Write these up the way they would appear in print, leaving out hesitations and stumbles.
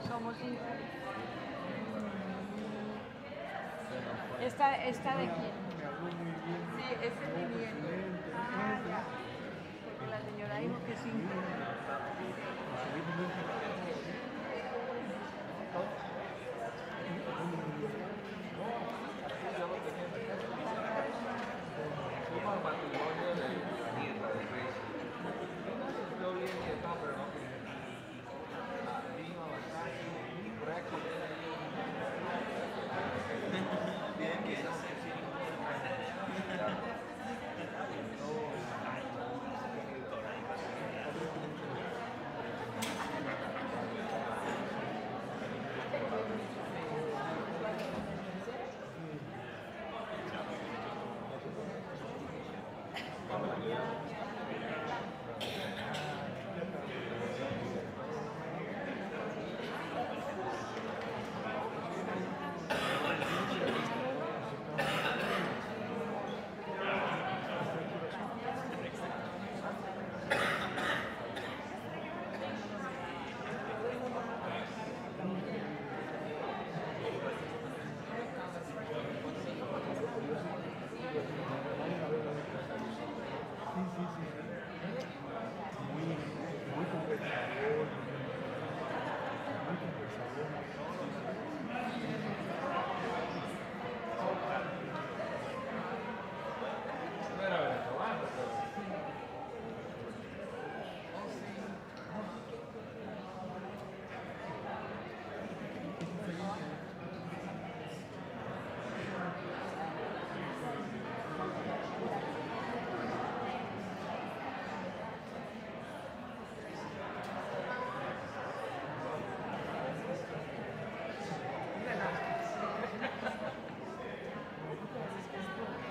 Somos cinco. ¿Esta de quién? Sí, ese es mi nieto. Ah, ya. Porque la señora dijo que cinco.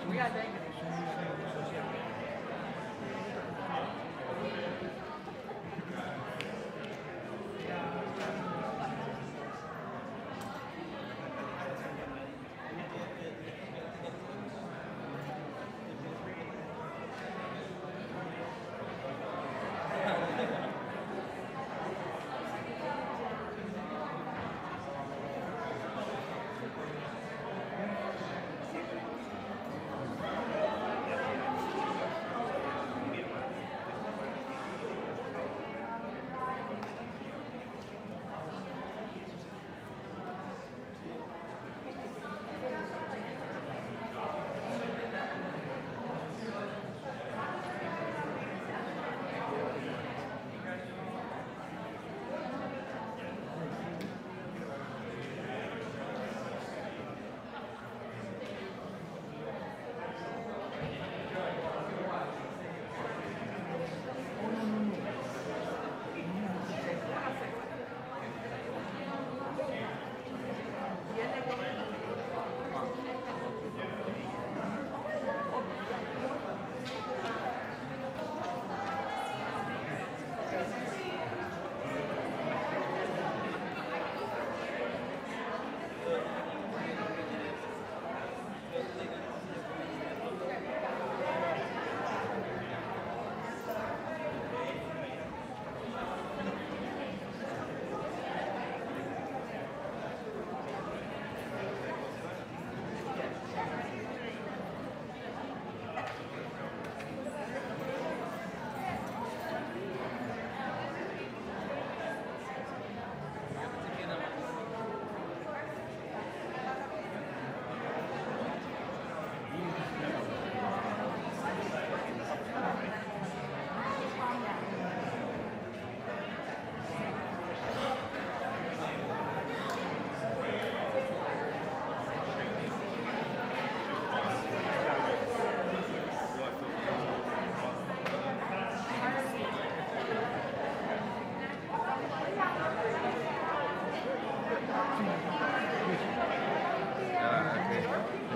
Muy alegre.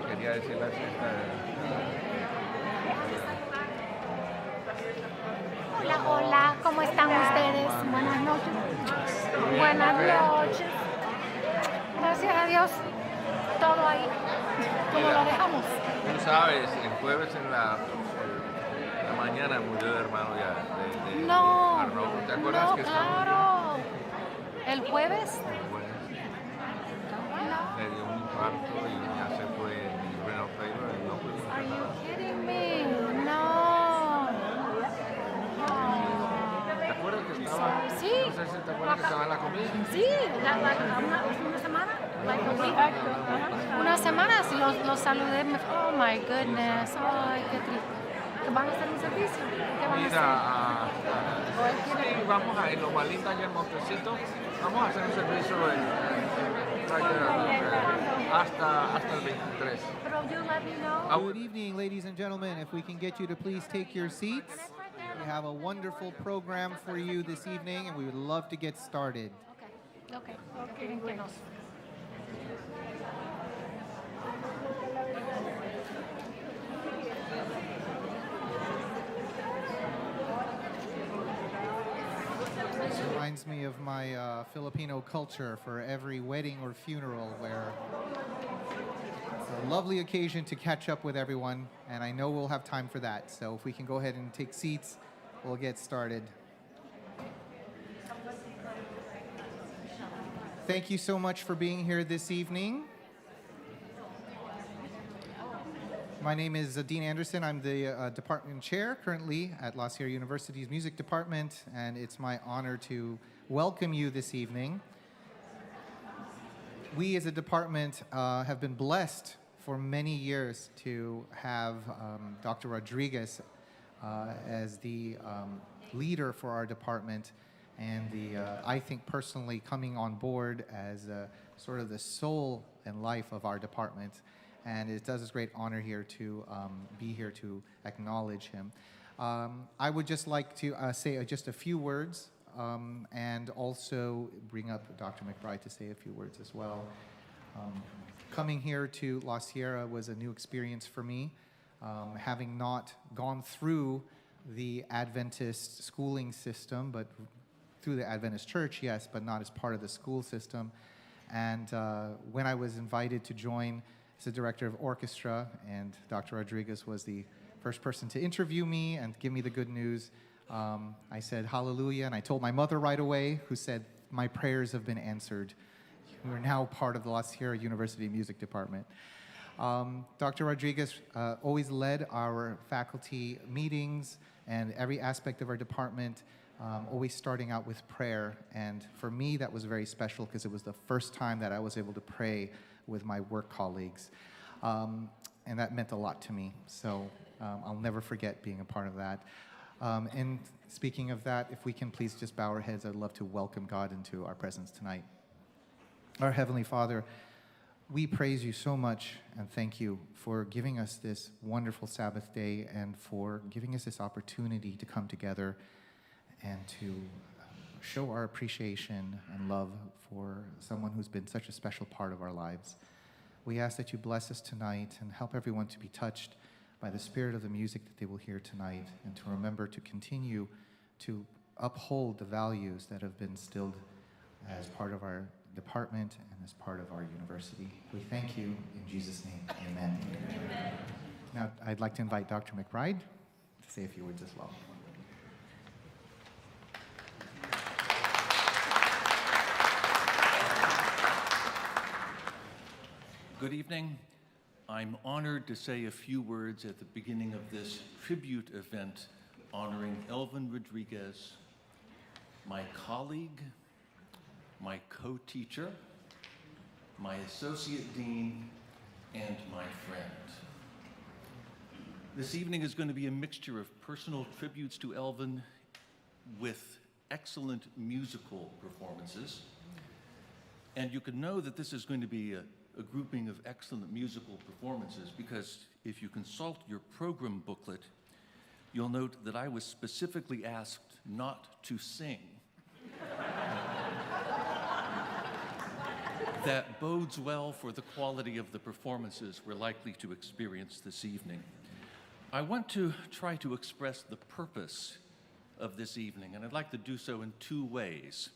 Quería decir la fiesta. Hola, hola, ¿cómo están ustedes? Buenas noches. Buenas noches. Gracias a Dios, todo ahí, como lo dejamos. Tú sabes, el jueves en la mañana murió el hermano ya de No. Arnoldo, ¿te acuerdas No, que estábamos claro. El jueves. le dio un infarto y ya se fue en renal failure y no pudimos Are hacer you nada. kidding me? No. ¿Te acuerdas que estaba? Sí. No sé si te acuerdas que estaba en la comida. Sí, una semana. Like a week. Unas semanas los saludé. Oh my goodness. Ay, qué triste. ¿Van a hacer un servicio? ¿Qué van a Mira, hacer? sí, vamos a ir, lo más lindo allá en Montecito, vamos a hacer un servicio hasta el 23. Pero you let me know. Good evening, ladies and gentlemen. If we can get you to please take your seats. We have a wonderful program for you this evening, and we would love to get started. Okay. Quieren que nos... This reminds me of my Filipino culture for every wedding or funeral where it's a lovely occasion to catch up with everyone, and I know we'll have time for that. So if we can go ahead and take seats, we'll get started. Thank you so much for being here this evening. My name is Dean Anderson. I'm the department chair currently at La Sierra University's music department, and it's my honor to welcome you this evening. We as a department have been blessed for many years to have Dr. Rodriguez as the leader for our department, and I think personally coming on board as sort of the soul and life of our department. And it does us great honor here to be here to acknowledge him. I would just like to say just a few words and also bring up Dr. McBride to say a few words as well. Coming here to La Sierra was a new experience for me, having not gone through the Adventist schooling system, but through the Adventist church, yes, but not as part of the school system. And when I was invited to join as the director of orchestra, and Dr. Rodriguez was the first person to interview me and give me the good news, I said hallelujah, and I told my mother right away, who said, my prayers have been answered. You are now part of the La Sierra University Music Department. Dr. Rodriguez always led our faculty meetings and every aspect of our department, always starting out with prayer. And for me, that was very special because it was the first time that I was able to pray with my work colleagues. And that meant a lot to me. So I'll never forget being a part of that. And speaking of that, if we can please just bow our heads, I'd love to welcome God into our presence tonight. Our Heavenly Father, we praise you so much and thank you for giving us this wonderful Sabbath day and for giving us this opportunity to come together and to show our appreciation and love for someone who's been such a special part of our lives. We ask that you bless us tonight and help everyone to be touched by the spirit of the music that they will hear tonight, and to remember to continue to uphold the values that have been instilled as part of our department and as part of our university. We thank you in Jesus' name. Amen. Amen. Now, I'd like to invite Dr. McBride to say a few words as well. Good evening. I'm honored to say a few words at the beginning of this tribute event honoring Elvin Rodriguez, my colleague, my co-teacher, my associate dean, and my friend. This evening is going to be a mixture of personal tributes to Elvin with excellent musical performances. And you can know that this is going to be a grouping of excellent musical performances because if you consult your program booklet, you'll note that I was specifically asked not to sing. That bodes well for the quality of the performances we're likely to experience this evening. I want to try to express the purpose of this evening, and I'd like to do so in two ways.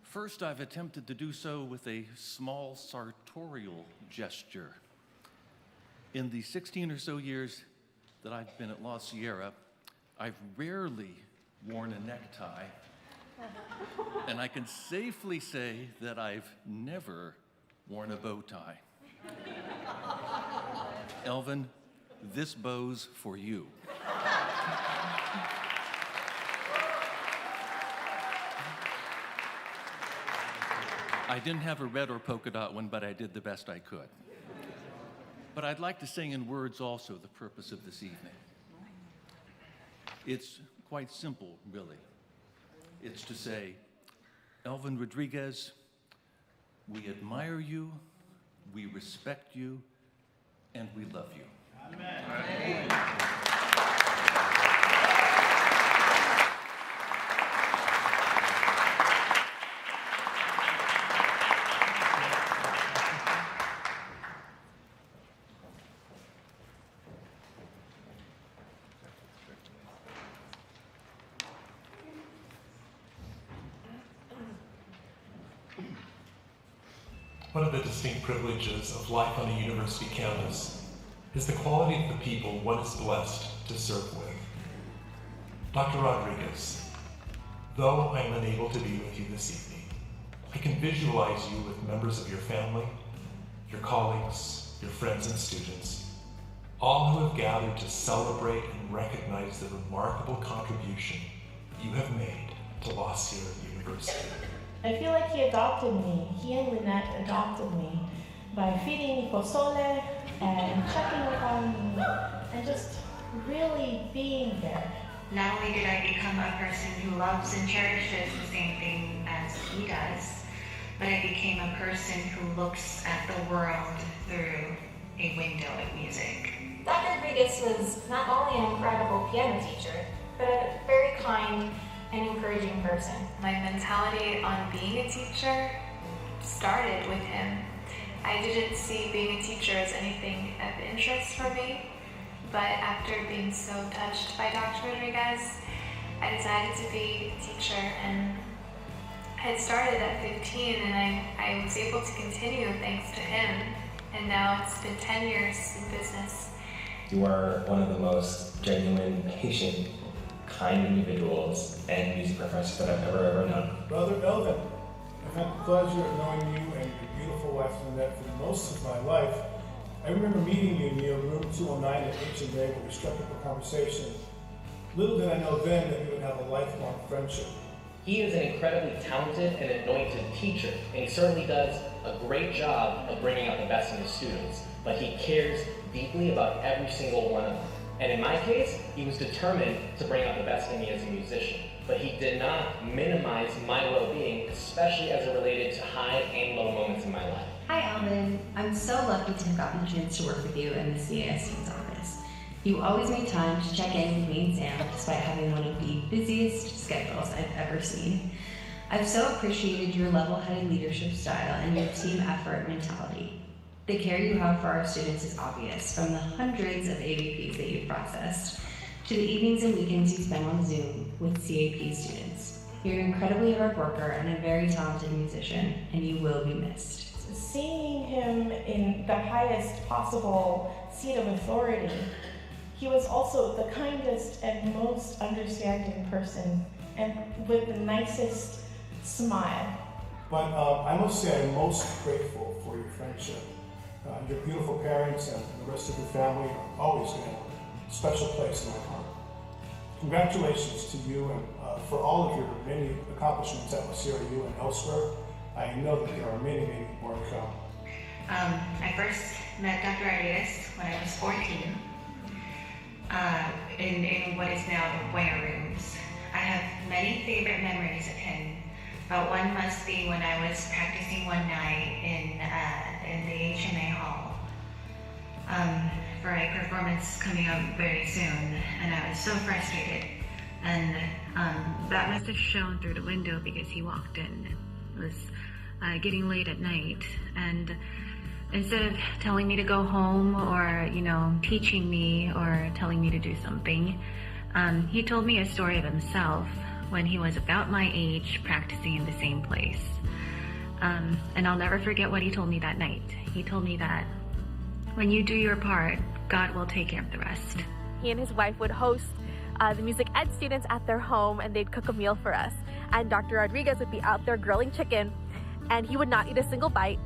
First, I've attempted to do so with a small sartorial gesture. In the 16 or so years that I've been at La Sierra, I've rarely worn a necktie, And I can safely say that I've never worn a bow tie. Elvin, this bow's for you. I didn't have a red or polka dot one, but I did the best I could. But I'd like to sing in words also the purpose of this evening. It's quite simple, really. It's to say, Elvin Rodriguez, we admire you, we respect you, and we love you. Amen. One of the distinct privileges of life on a university campus is the quality of the people one is blessed to serve with. Dr. Rodriguez, though I am unable to be with you this evening, I can visualize you with members of your family, your colleagues, your friends and students, all who have gathered to celebrate and recognize the remarkable contribution you have made to La Sierra University. I feel like he adopted me. He and Lynette adopted me by feeding me pozole and checking up on me and just really being there. Not only did I become a person who loves and cherishes the same thing as he does, but I became a person who looks at the world through a window of music. Dr. Rodriguez was not only an incredible piano teacher, but a very kind and encouraging person. My mentality on being a teacher started with him. I didn't see being a teacher as anything of interest for me, but after being so touched by Dr. Rodriguez, I decided to be a teacher, and I had started at 15 and I was able to continue thanks to him, and now it's been 10 years in business. You are one of the most genuine, patient, kind individuals and music professors that I've ever known. Brother Elvin, I've had the pleasure of knowing you and your beautiful wife Lynette for most of my life. I remember meeting you near room 209 at H&A where we struck up a conversation. Little did I know then that we would have a lifelong friendship. He is an incredibly talented and anointed teacher, and he certainly does a great job of bringing out the best in his students, but he cares deeply about every single one of them. And in my case, he was determined to bring out the best in me as a musician, but he did not minimize my well-being, especially as it related to high and low moments in my life. Hi, Alvin. I'm so lucky to have gotten the chance to work with you in the CAS Dean's office. You always make time to check in with me and Sam, despite having one of the busiest schedules I've ever seen. I've so appreciated your level-headed leadership style and your team effort mentality. The care you have for our students is obvious, from the hundreds of AVPs that you've processed, to the evenings and weekends you spend on Zoom with CAP students. You're an incredibly hard worker and a very talented musician, and you will be missed. Seeing him in the highest possible seat of authority, he was also the kindest and most understanding person, and with the nicest smile. But I must say I'm most grateful for your friendship. Your beautiful parents and the rest of your family are always going to have a special place in my heart. Congratulations to you and for all of your many accomplishments at La Sierra U and elsewhere. I know that there are many, many more to come. I first met Dr. Rodriguez when I was 14 in what is now the Boyer Rooms. I have many favorite memories of him, but one must be when I was practicing one night in the HMA hall for a performance coming up very soon, and I was so frustrated. And that must have shown through the window because he walked in. It was getting late at night, and instead of telling me to go home or, teaching me or telling me to do something, he told me a story of himself when he was about my age practicing in the same place. And I'll never forget what he told me that night. He told me that when you do your part, God will take care of the rest. He and his wife would host the music ed students at their home, and they'd cook a meal for us. And Dr. Rodriguez would be out there grilling chicken, and he would not eat a single bite,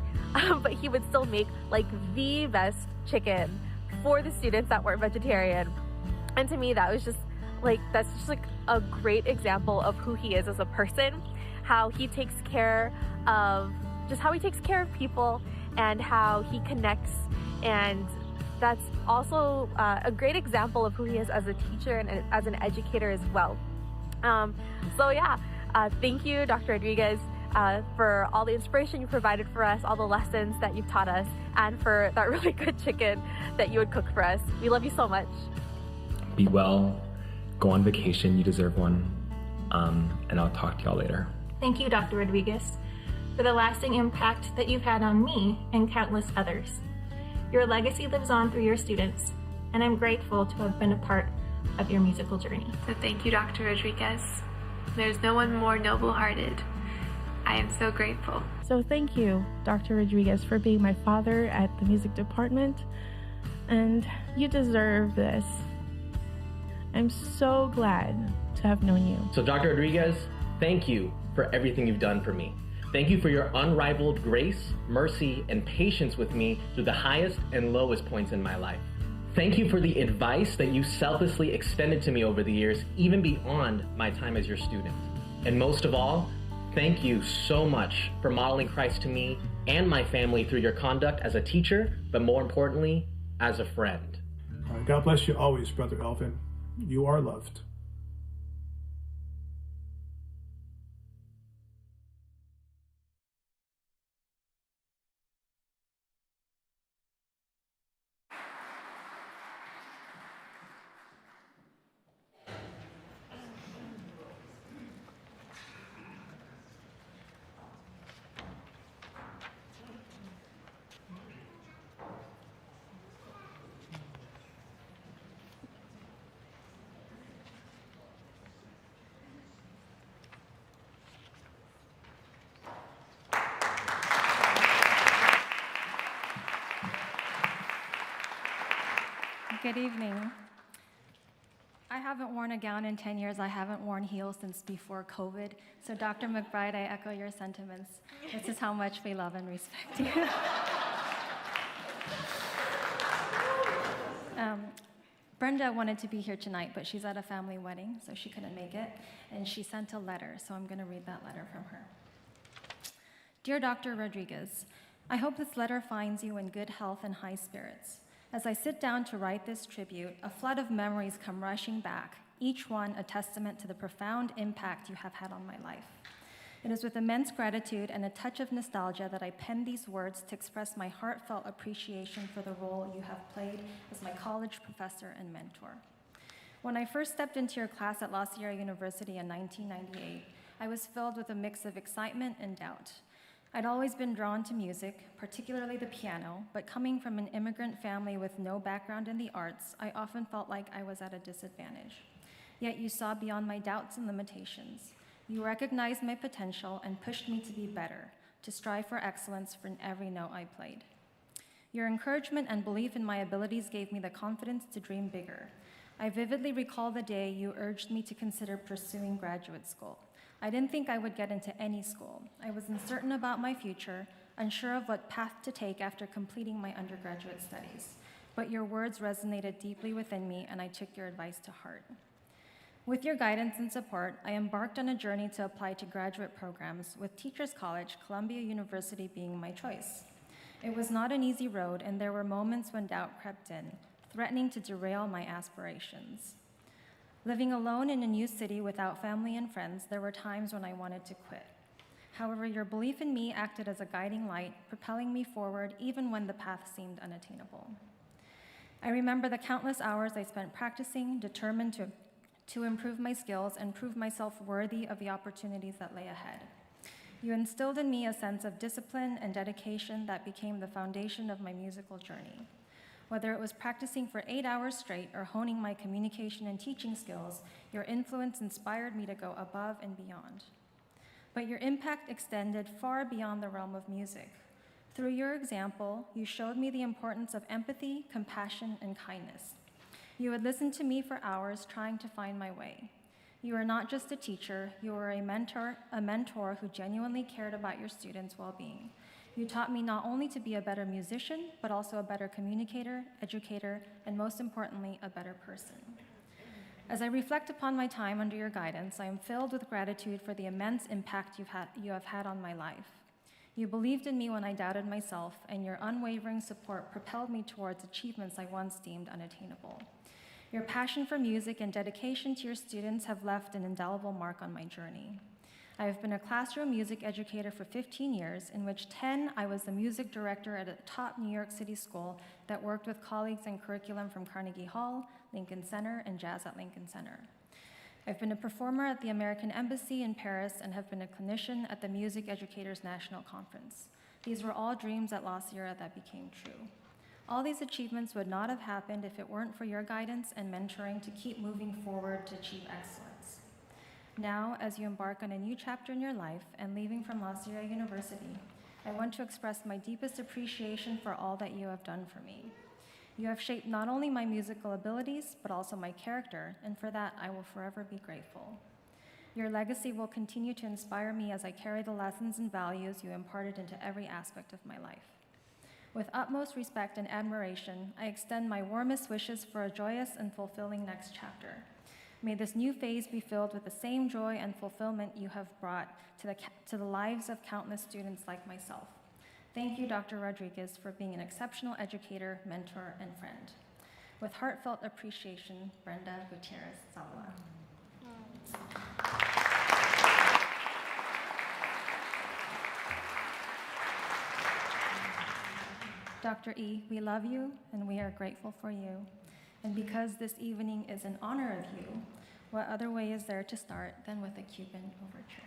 but he would still make like the best chicken for the students that weren't vegetarian. And to me, that was just like, that's just like a great example of who he is as a person, how he takes care of, just how he takes care of people and how he connects. And that's also a great example of who he is as a teacher and as an educator as well. So yeah, thank you, Dr. Rodriguez, for all the inspiration you provided for us, all the lessons that you've taught us, and for that really good chicken that you would cook for us. We love you so much. Be well, go on vacation, you deserve one, and I'll talk to y'all later. Thank you, Dr. Rodriguez, for the lasting impact that you've had on me and countless others. Your legacy lives on through your students, and I'm grateful to have been a part of your musical journey. So thank you, Dr. Rodriguez. There's no one more noble-hearted. I am so grateful. So thank you, Dr. Rodriguez, for being my father at the music department, and you deserve this. I'm so glad to have known you. So Dr. Rodriguez, thank you for everything you've done for me. Thank you for your unrivaled grace, mercy, and patience with me through the highest and lowest points in my life. Thank you for the advice that you selflessly extended to me over the years, even beyond my time as your student. And most of all, thank you so much for modeling Christ to me and my family through your conduct as a teacher, but more importantly, as a friend. God bless you always, Brother Elvin. You are loved. Good evening. I haven't worn a gown in 10 years. I haven't worn heels since before COVID. So Dr. McBride, I echo your sentiments. This is how much we love and respect you. Brenda wanted to be here tonight, but she's at a family wedding, so she couldn't make it. And she sent a letter, so I'm going to read that letter from her. Dear Dr. Rodriguez, I hope this letter finds you in good health and high spirits. As I sit down to write this tribute, a flood of memories come rushing back, each one a testament to the profound impact you have had on my life. It is with immense gratitude and a touch of nostalgia that I pen these words to express my heartfelt appreciation for the role you have played as my college professor and mentor. When I first stepped into your class at La Sierra University in 1998, I was filled with a mix of excitement and doubt. I'd always been drawn to music, particularly the piano, but coming from an immigrant family with no background in the arts, I often felt like I was at a disadvantage. Yet you saw beyond my doubts and limitations. You recognized my potential and pushed me to be better, to strive for excellence in every note I played. Your encouragement and belief in my abilities gave me the confidence to dream bigger. I vividly recall the day you urged me to consider pursuing graduate school. I didn't think I would get into any school. I was uncertain about my future, unsure of what path to take after completing my undergraduate studies. But your words resonated deeply within me, and I took your advice to heart. With your guidance and support, I embarked on a journey to apply to graduate programs, with Teachers College, Columbia University being my choice. It was not an easy road, and there were moments when doubt crept in, threatening to derail my aspirations. Living alone in a new city without family and friends, there were times when I wanted to quit. However, your belief in me acted as a guiding light, propelling me forward even when the path seemed unattainable. I remember the countless hours I spent practicing, determined to improve my skills and prove myself worthy of the opportunities that lay ahead. You instilled in me a sense of discipline and dedication that became the foundation of my musical journey. Whether it was practicing for 8 hours straight or honing my communication and teaching skills, your influence inspired me to go above and beyond. But your impact extended far beyond the realm of music. Through your example, you showed me the importance of empathy, compassion, and kindness. You would listen to me for hours trying to find my way. You are not just a teacher, you are a mentor who genuinely cared about your students' well-being. You taught me not only to be a better musician, but also a better communicator, educator, and most importantly, a better person. As I reflect upon my time under your guidance, I am filled with gratitude for the immense impact you have had on my life. You believed in me when I doubted myself, and your unwavering support propelled me towards achievements I once deemed unattainable. Your passion for music and dedication to your students have left an indelible mark on my journey. I have been a classroom music educator for 15 years, in which 10 I was the music director at a top New York City school that worked with colleagues in curriculum from Carnegie Hall, Lincoln Center, and Jazz at Lincoln Center. I've been a performer at the American Embassy in Paris and have been a clinician at the Music Educators National Conference. These were all dreams at La Sierra that became true. All these achievements would not have happened if it weren't for your guidance and mentoring to keep moving forward to achieve excellence. Now, as you embark on a new chapter in your life and leaving from La Sierra University, I want to express my deepest appreciation for all that you have done for me. You have shaped not only my musical abilities, but also my character, and for that I will forever be grateful. Your legacy will continue to inspire me as I carry the lessons and values you imparted into every aspect of my life. With utmost respect and admiration, I extend my warmest wishes for a joyous and fulfilling next chapter. May this new phase be filled with the same joy and fulfillment you have brought to the lives of countless students like myself. Thank you, Dr. Rodriguez, for being an exceptional educator, mentor, and friend. With heartfelt appreciation, Brenda Gutierrez-Zavala. Dr. E, we love you and we are grateful for you. And because this evening is in honor of you, what other way is there to start than with a Cuban overture?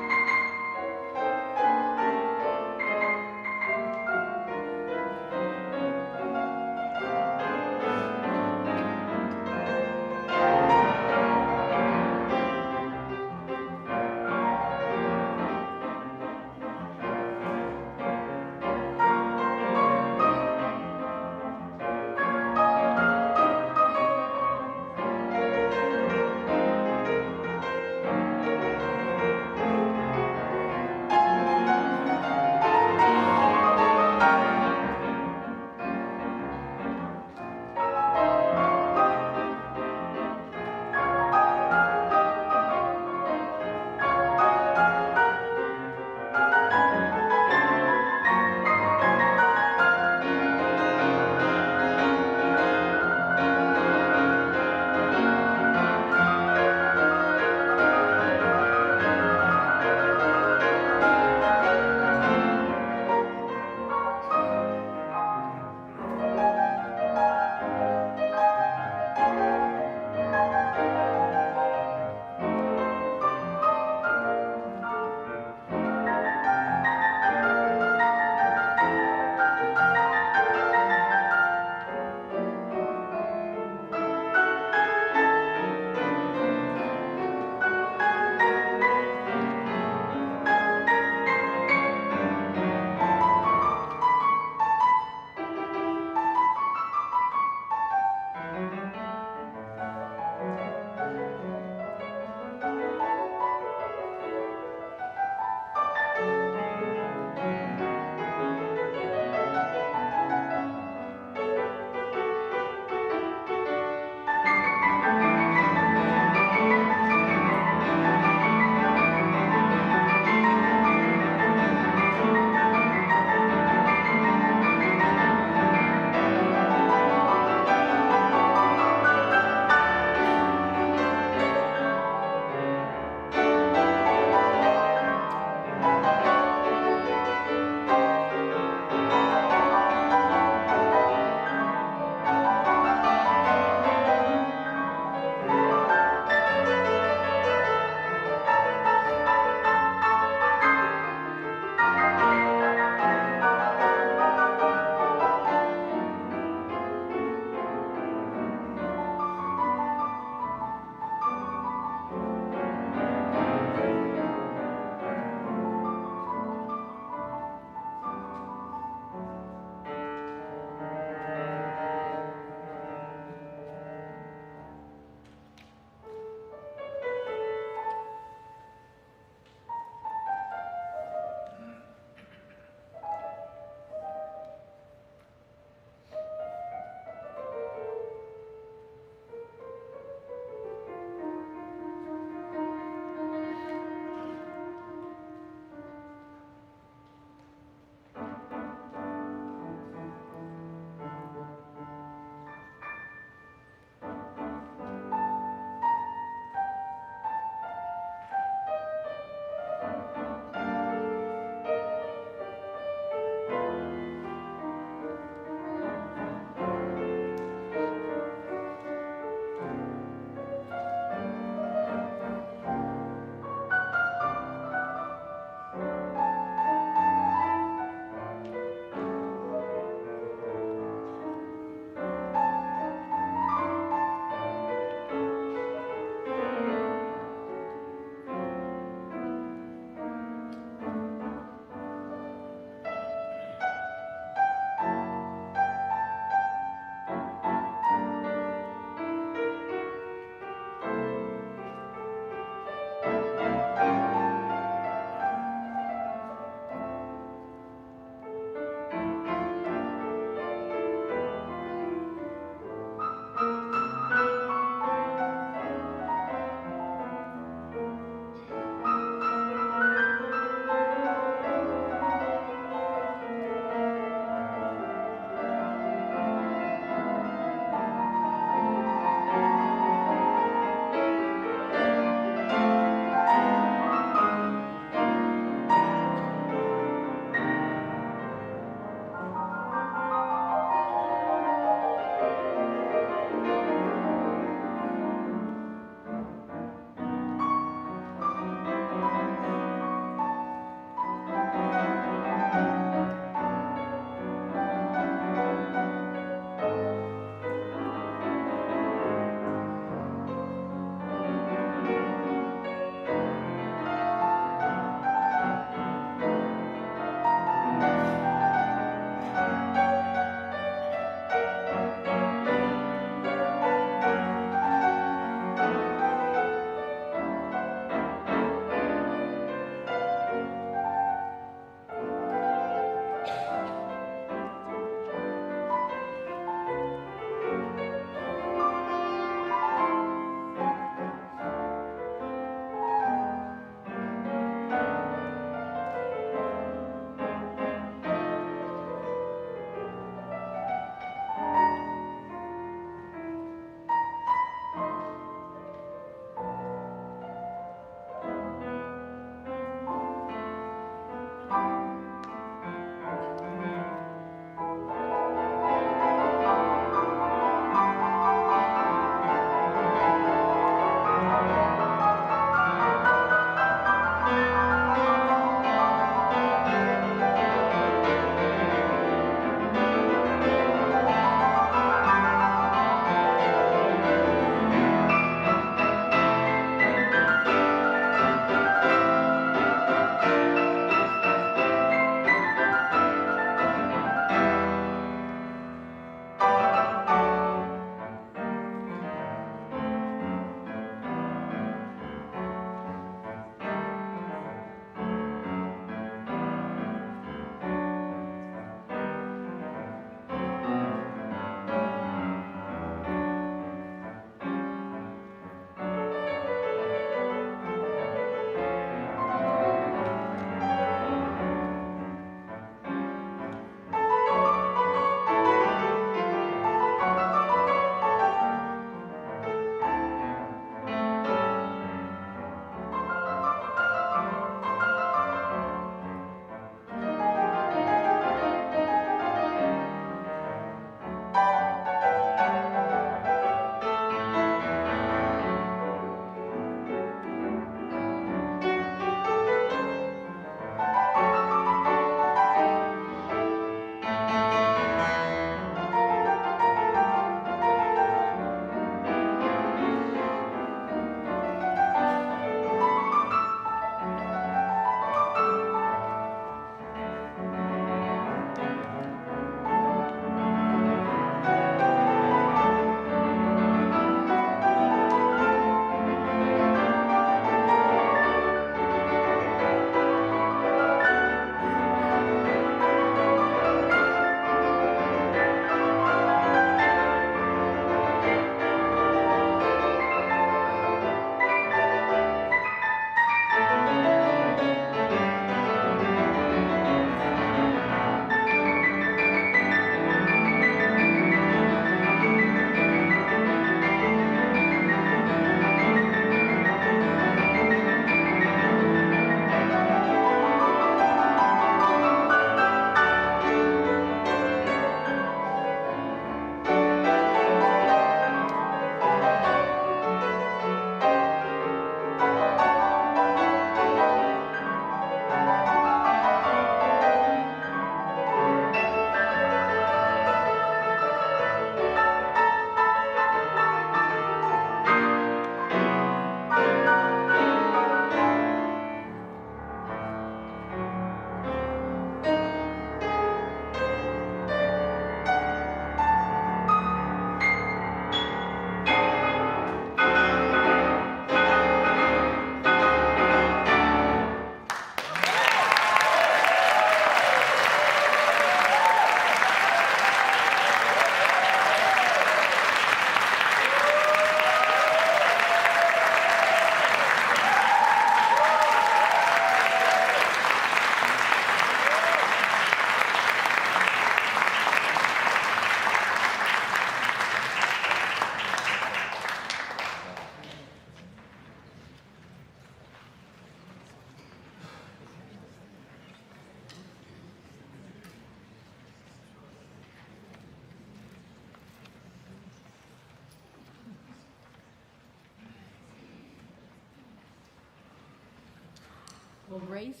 Well, Grace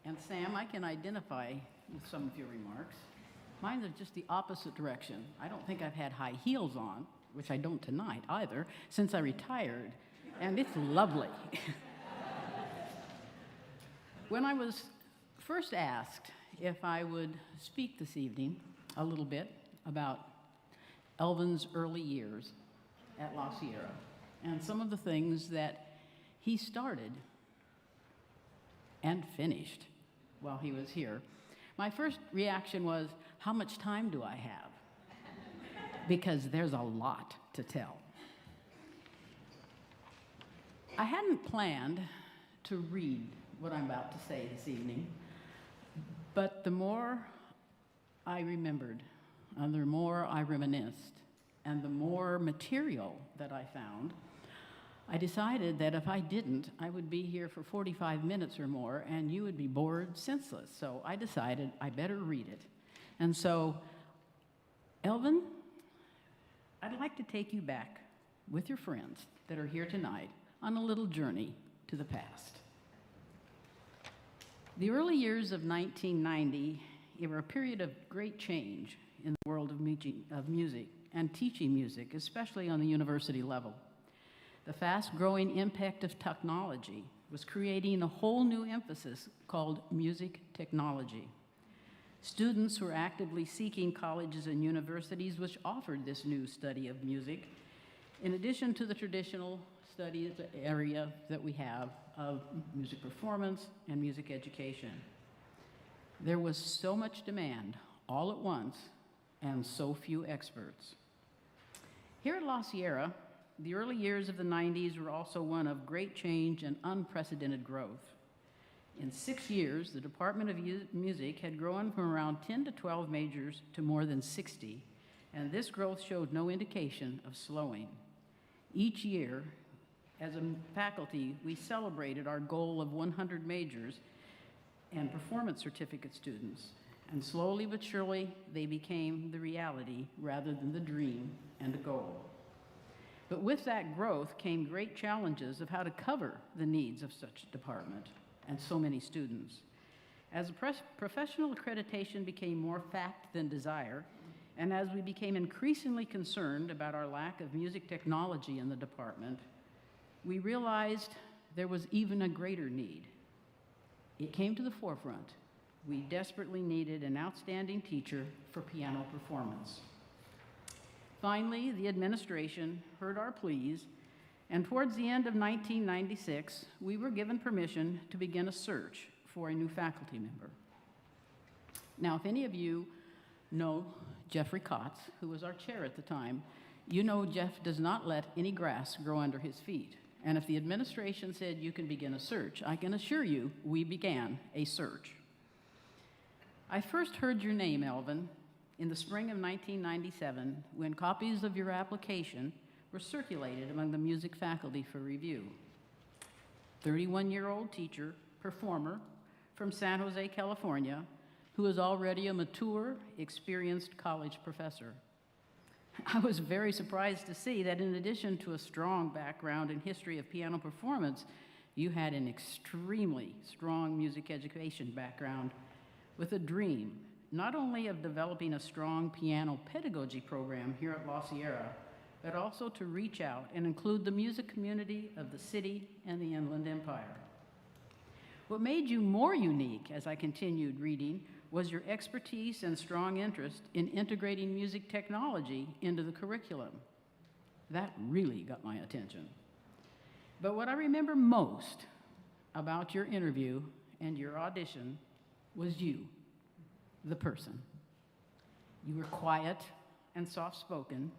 and Sam, I can identify with some of your remarks. Mine are just the opposite direction. I don't think I've had high heels on, which I don't tonight either, since I retired, and it's lovely. When I was first asked if I would speak this evening a little bit about Elvin's early years at La Sierra and some of the things that he started and finished while he was here, my first reaction was, how much time do I have? Because there's a lot to tell. I hadn't planned to read what I'm about to say this evening, but the more I remembered, and the more I reminisced, and the more material that I found, I decided that if I didn't, I would be here for 45 minutes or more, and you would be bored senseless. So I decided I better read it. And so, Elvin, I'd like to take you back with your friends that are here tonight on a little journey to the past. The early years of 1990 were a period of great change in the world of music and teaching music, especially on the university level. The fast-growing impact of technology was creating a whole new emphasis called music technology. Students were actively seeking colleges and universities which offered this new study of music, in addition to the traditional studies area that we have of music performance and music education. There was so much demand all at once and so few experts. Here at La Sierra, the early years of the 90s were also one of great change and unprecedented growth. In 6 years, the Department of Music had grown from around 10 to 12 majors to more than 60, and this growth showed no indication of slowing. Each year, as a faculty, we celebrated our goal of 100 majors and performance certificate students, and slowly but surely, they became the reality rather than the dream and a goal. But with that growth came great challenges of how to cover the needs of such a department and so many students. As professional accreditation became more fact than desire, and as we became increasingly concerned about our lack of music technology in the department, we realized there was even a greater need. It came to the forefront. We desperately needed an outstanding teacher for piano performance. Finally, the administration heard our pleas, and towards the end of 1996, we were given permission to begin a search for a new faculty member. Now, if any of you know Jeffrey Kotz, who was our chair at the time, you know Jeff does not let any grass grow under his feet. And if the administration said you can begin a search, I can assure you we began a search. I first heard your name, Elvin, in the spring of 1997, when copies of your application were circulated among the music faculty for review. 31-year-old teacher, performer from San Jose, California, who is already a mature, experienced college professor. I was very surprised to see that in addition to a strong background in history of piano performance, you had an extremely strong music education background with a dream not only of developing a strong piano pedagogy program here at La Sierra, but also to reach out and include the music community of the city and the Inland Empire. What made you more unique, as I continued reading, was your expertise and strong interest in integrating music technology into the curriculum. That really got my attention. But what I remember most about your interview and your audition was you, the person. You were quiet and soft-spoken,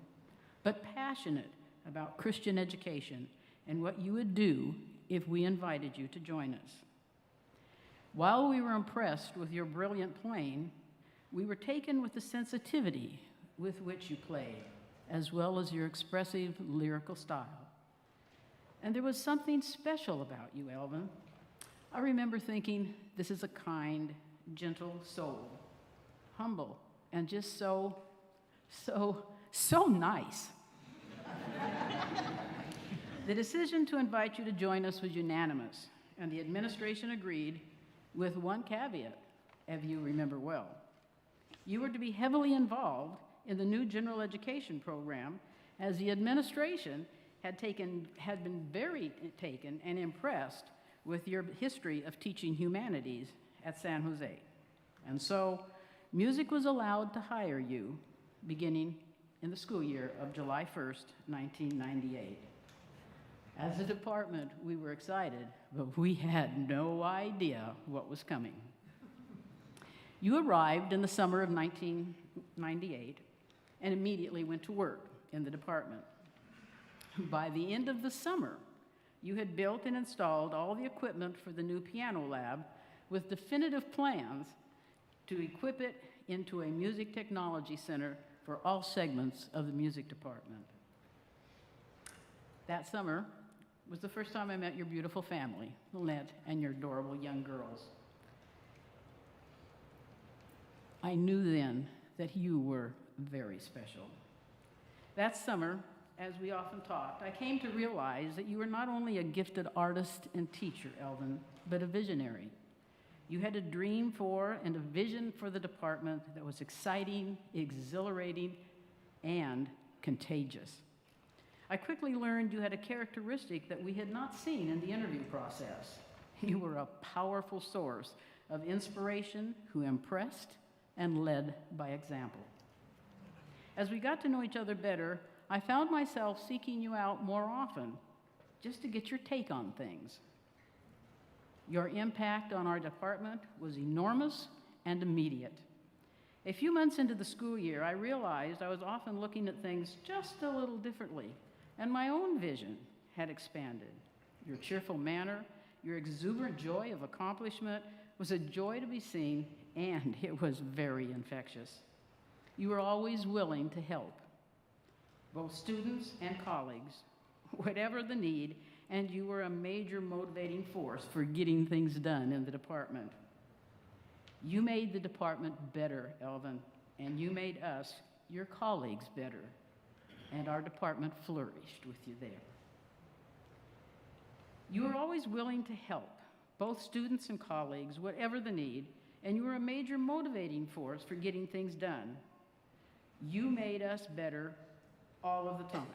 but passionate about Christian education and what you would do if we invited you to join us. While we were impressed with your brilliant playing, we were taken with the sensitivity with which you played, as well as your expressive lyrical style. And there was something special about you, Elvin. I remember thinking, this is a kind, gentle soul, humble, and just so nice. The decision to invite you to join us was unanimous, and the administration agreed with one caveat, if you remember well. You were to be heavily involved in the new general education program, as the administration had been very taken and impressed with your history of teaching humanities at San Jose. And so music was allowed to hire you beginning in the school year of July 1st, 1998. As a department, we were excited, but we had no idea what was coming. You arrived in the summer of 1998 and immediately went to work in the department. By the end of the summer, you had built and installed all the equipment for the new piano lab with definitive plans to equip it into a music technology center for all segments of the music department. That summer was the first time I met your beautiful family, Lynette and your adorable young girls. I knew then that you were very special. That summer, as we often talked, I came to realize that you were not only a gifted artist and teacher, Elvin, but a visionary. You had a dream for and a vision for the department that was exciting, exhilarating, and contagious. I quickly learned you had a characteristic that we had not seen in the interview process. You were a powerful source of inspiration who impressed and led by example. As we got to know each other better, I found myself seeking you out more often just to get your take on things. Your impact on our department was enormous and immediate. A few months into the school year, I realized I was often looking at things just a little differently, and my own vision had expanded. Your cheerful manner, your exuberant joy of accomplishment was a joy to be seen, and it was very infectious. You were always willing to help, both students and colleagues, whatever the need, and you were a major motivating force for getting things done in the department. You made the department better, Elvin, and you made us, your colleagues, better, and our department flourished with you there. You were always willing to help, both students and colleagues, whatever the need, and you were a major motivating force for getting things done. You made us better all of the time.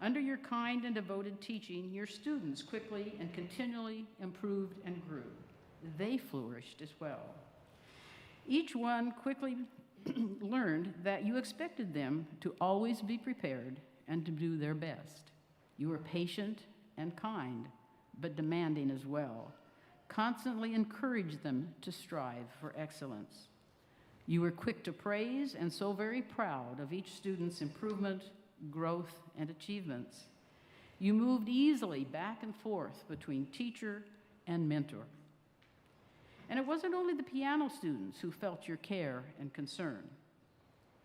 Under your kind and devoted teaching, your students quickly and continually improved and grew. They flourished as well. Each one quickly learned that you expected them to always be prepared and to do their best. You were patient and kind, but demanding as well. Constantly encouraged them to strive for excellence. You were quick to praise and so very proud of each student's improvement, growth, and achievements. You moved easily back and forth between teacher and mentor. And it wasn't only the piano students who felt your care and concern.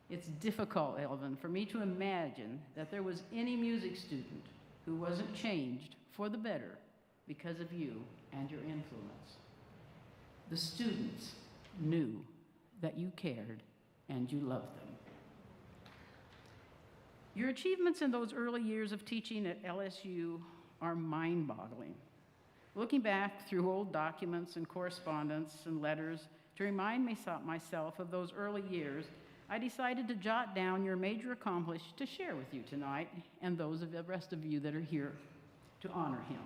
It's difficult, Elvin, for me to imagine that there was any music student who wasn't changed for the better because of you and your influence. The students knew that you cared and you loved them. Your achievements in those early years of teaching at LSU are mind-boggling. Looking back through old documents and correspondence and letters to remind myself of those early years, I decided to jot down your major accomplishments to share with you tonight and those of the rest of you that are here to honor him.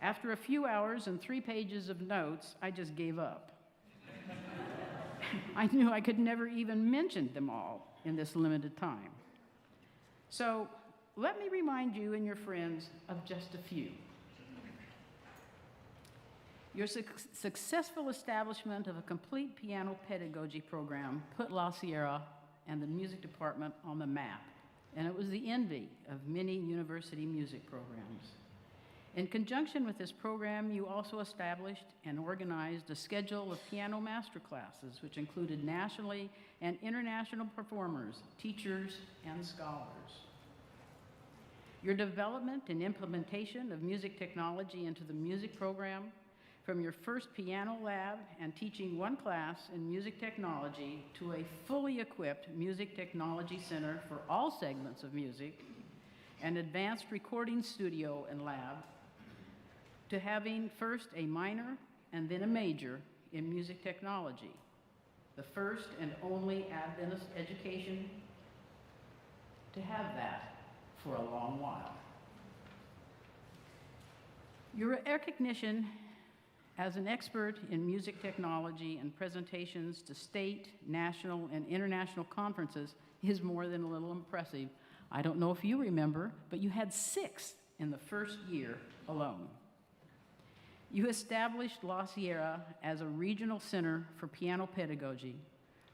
After a few hours and 3 pages of notes, I just gave up. I knew I could never even mention them all in this limited time. So let me remind you and your friends of just a few. Your successful establishment of a complete piano pedagogy program put La Sierra and the music department on the map, and it was the envy of many university music programs. In conjunction with this program, you also established and organized a schedule of piano master classes, which included nationally and international performers, teachers, and scholars. Your development and implementation of music technology into the music program, from your first piano lab and teaching 1 class in music technology to a fully equipped music technology center for all segments of music, an advanced recording studio and lab, to having first a minor and then a major in music technology, the first and only Adventist education to have that for a long while. Your recognition as an expert in music technology and presentations to state, national, and international conferences is more than a little impressive. I don't know if you remember, but you had 6 in the first year alone. You established La Sierra as a regional center for piano pedagogy,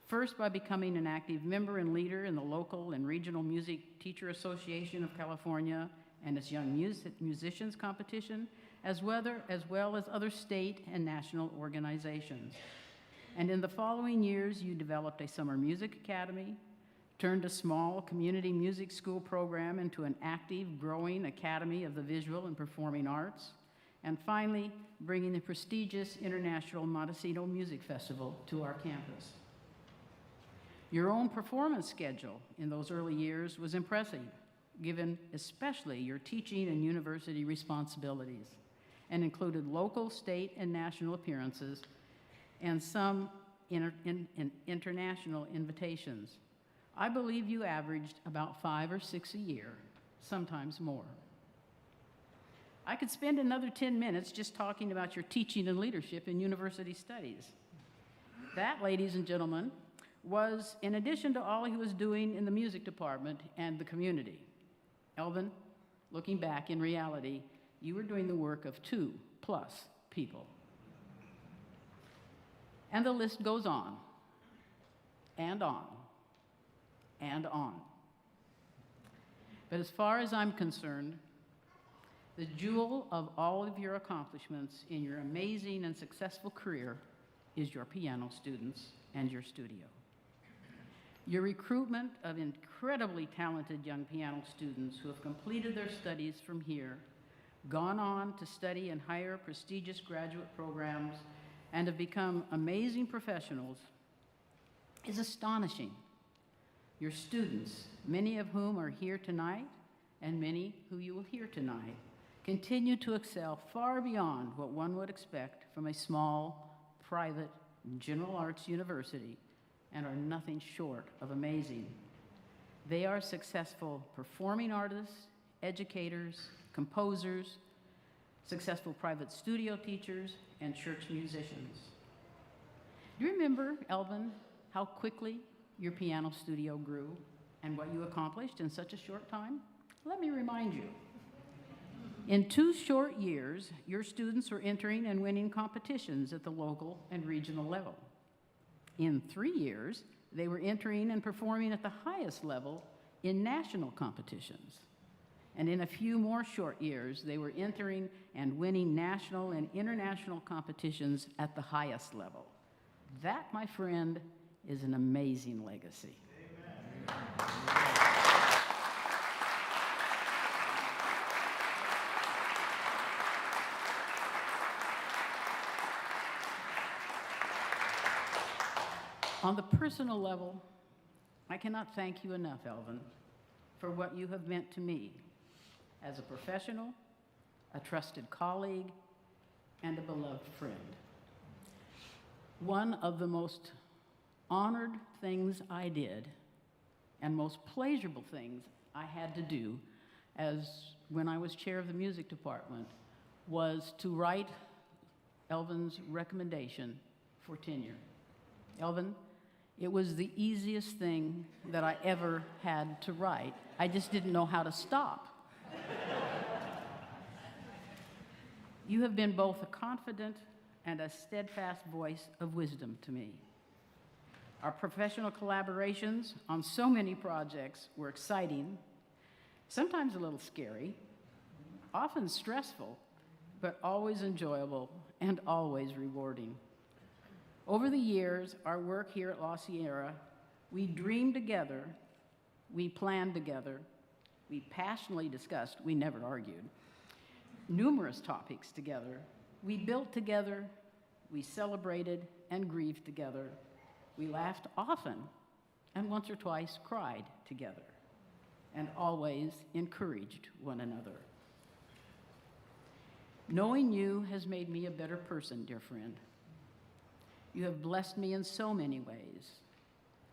first by becoming an active member and leader in the local and regional Music Teacher Association of California and its Young Musicians Competition, as well as other state and national organizations. And in the following years, you developed a summer music academy, turned a small community music school program into an active, growing academy of the visual and performing arts, and finally, bringing the prestigious International Montecito Music Festival to our campus. Your own performance schedule in those early years was impressive, given especially your teaching and university responsibilities, and included local, state, and national appearances, and some international invitations. I believe you averaged about 5 or 6 a year, sometimes more. I could spend another 10 minutes just talking about your teaching and leadership in university studies. That, ladies and gentlemen, was in addition to all he was doing in the music department and the community. Elvin, looking back, in reality, you were doing the work of 2+ people. And the list goes on, and on, and on. But as far as I'm concerned, the jewel of all of your accomplishments in your amazing and successful career is your piano students and your studio. Your recruitment of incredibly talented young piano students who have completed their studies from here, gone on to study in higher prestigious graduate programs, and have become amazing professionals is astonishing. Your students, many of whom are here tonight, and many who you will hear tonight, continue to excel far beyond what one would expect from a small, private, general arts university, and are nothing short of amazing. They are successful performing artists, educators, composers, successful private studio teachers, and church musicians. Do you remember, Elvin, how quickly your piano studio grew and what you accomplished in such a short time? Let me remind you. In 2 short years, your students were entering and winning competitions at the local and regional level. In 3 years, they were entering and performing at the highest level in national competitions. And in a few more short years, they were entering and winning national and international competitions at the highest level. That, my friend, is an amazing legacy. Amen. On the personal level, I cannot thank you enough, Elvin, for what you have meant to me as a professional, a trusted colleague, and a beloved friend. One of the most honored things I did, and most pleasurable things I had to do when I was chair of the music department, was to write Elvin's recommendation for tenure. Elvin, it was the easiest thing that I ever had to write. I just didn't know how to stop. You have been both a confident and a steadfast voice of wisdom to me. Our professional collaborations on so many projects were exciting, sometimes a little scary, often stressful, but always enjoyable and always rewarding. Over the years, our work here at La Sierra, we dreamed together, we planned together, we passionately discussed, we never argued, numerous topics together. We built together, we celebrated and grieved together. We laughed often, and once or twice cried together, and always encouraged one another. Knowing you has made me a better person, dear friend. You have blessed me in so many ways.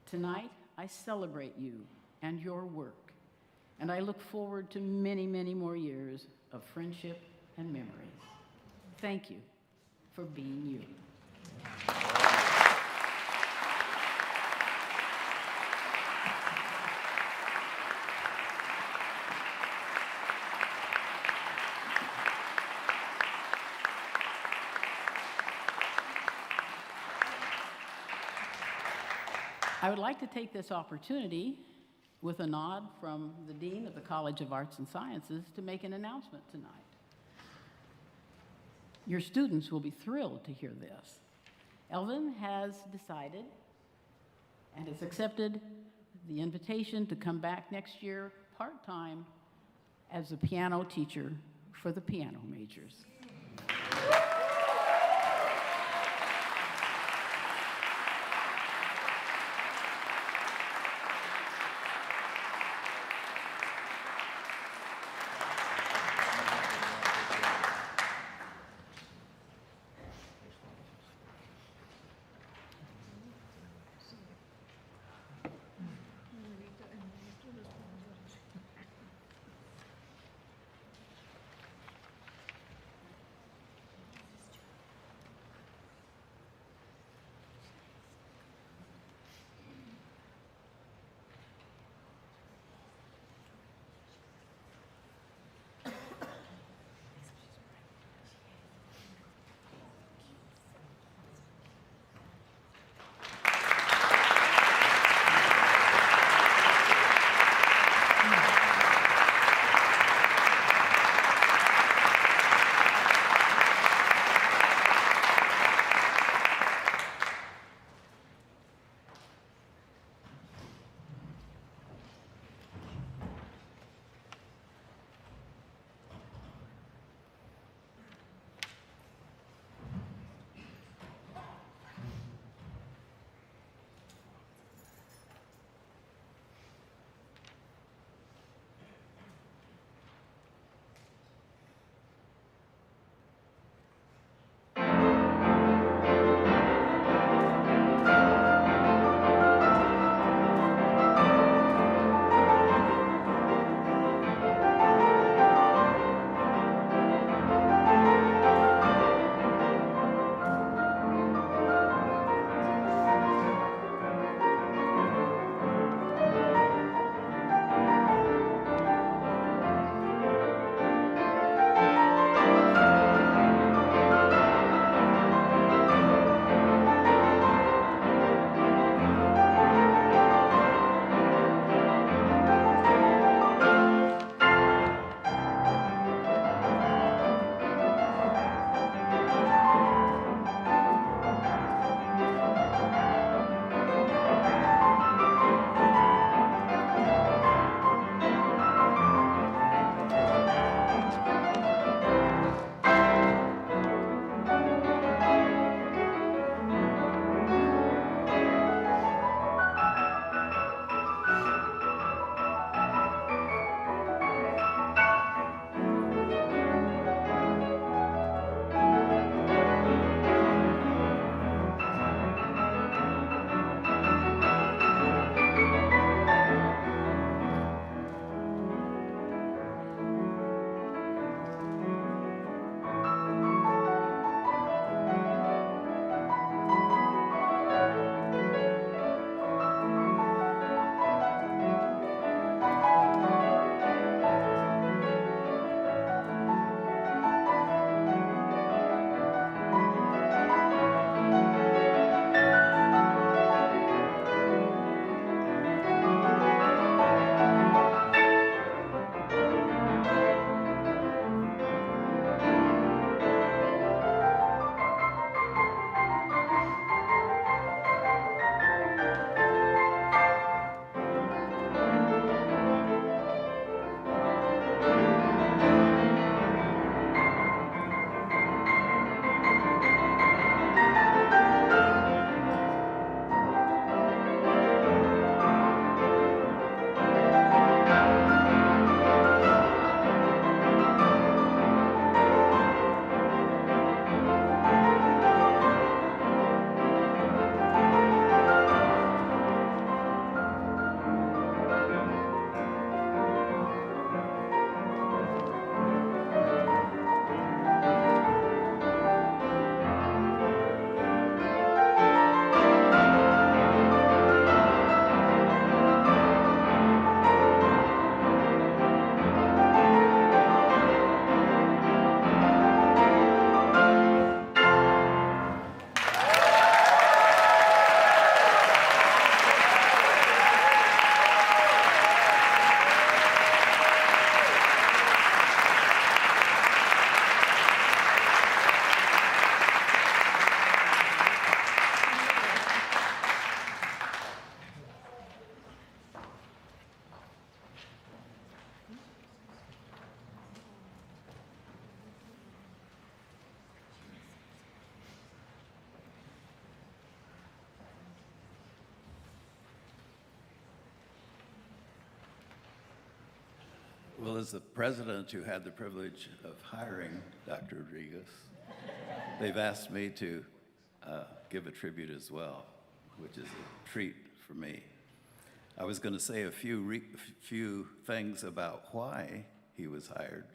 Tonight, I celebrate you and your work, and I look forward to many, many more years of friendship and memories. Thank you for being you. I would like to take this opportunity, with a nod from the Dean of the College of Arts and Sciences, to make an announcement tonight. Your students will be thrilled to hear this. Elvin has decided and has accepted the invitation to come back next year part-time as a piano teacher for the piano majors. Well, as the president who had the privilege of hiring Dr. Rodriguez, they've asked me to give a tribute as well, which is a treat for me. I was going to say a few things about why he was hired,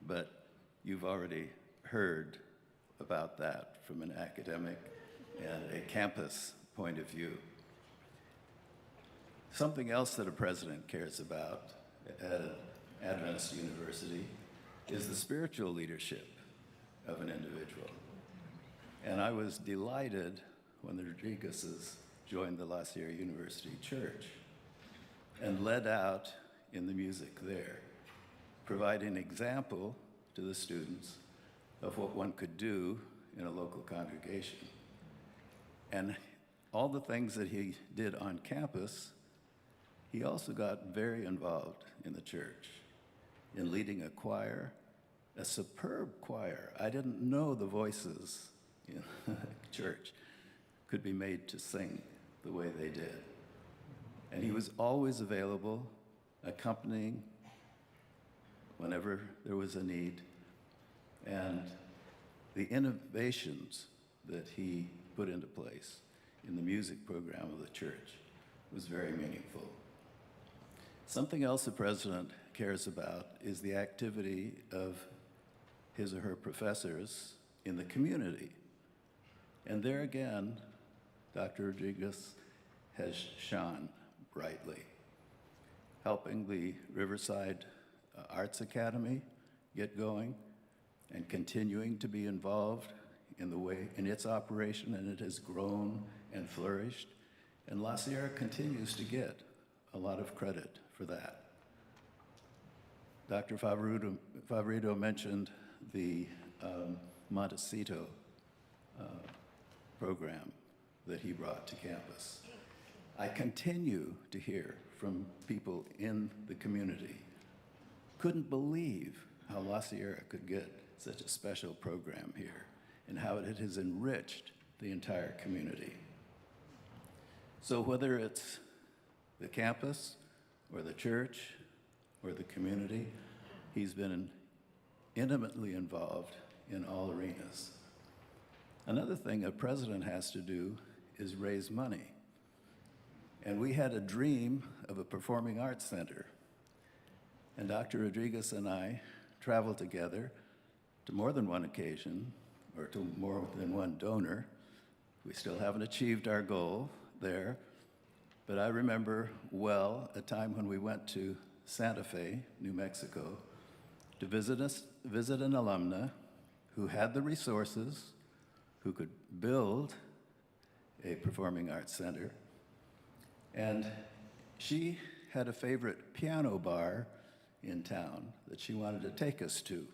but you've already heard about that from an academic and a campus point of view. Something else that a president cares about at an Adventist university is the spiritual leadership of an individual. And I was delighted when the Rodriguezes joined the La Sierra University Church and led out in the music there, providing an example to the students of what one could do in a local congregation. And all the things that he did on campus, he also got very involved in the church, in leading a choir, a superb choir. I didn't know the voices in church could be made to sing the way they did. And he was always available, accompanying whenever there was a need. And the innovations that he put into place in the music program of the church was very meaningful. Something else the president cares about is the activity of his or her professors in the community. And there again, Dr. Rodriguez has shone brightly, helping the Riverside Arts Academy get going and continuing to be involved in its operation, and it has grown and flourished. And La Sierra continues to get a lot of credit for that. Dr. Favorito mentioned the Montecito program that he brought to campus. I continue to hear from people in the community, couldn't believe how La Sierra could get such a special program here and how it has enriched the entire community. So whether it's the campus or the church or the community, he's been intimately involved in all arenas. Another thing a president has to do is raise money. And we had a dream of a performing arts center. And Dr. Rodriguez and I traveled together to more than one occasion, or to more than one donor. We still haven't achieved our goal there, but I remember well a time when we went to Santa Fe, New Mexico, to visit an alumna who had the resources, who could build a performing arts center. And she had a favorite piano bar in town that she wanted to take us to.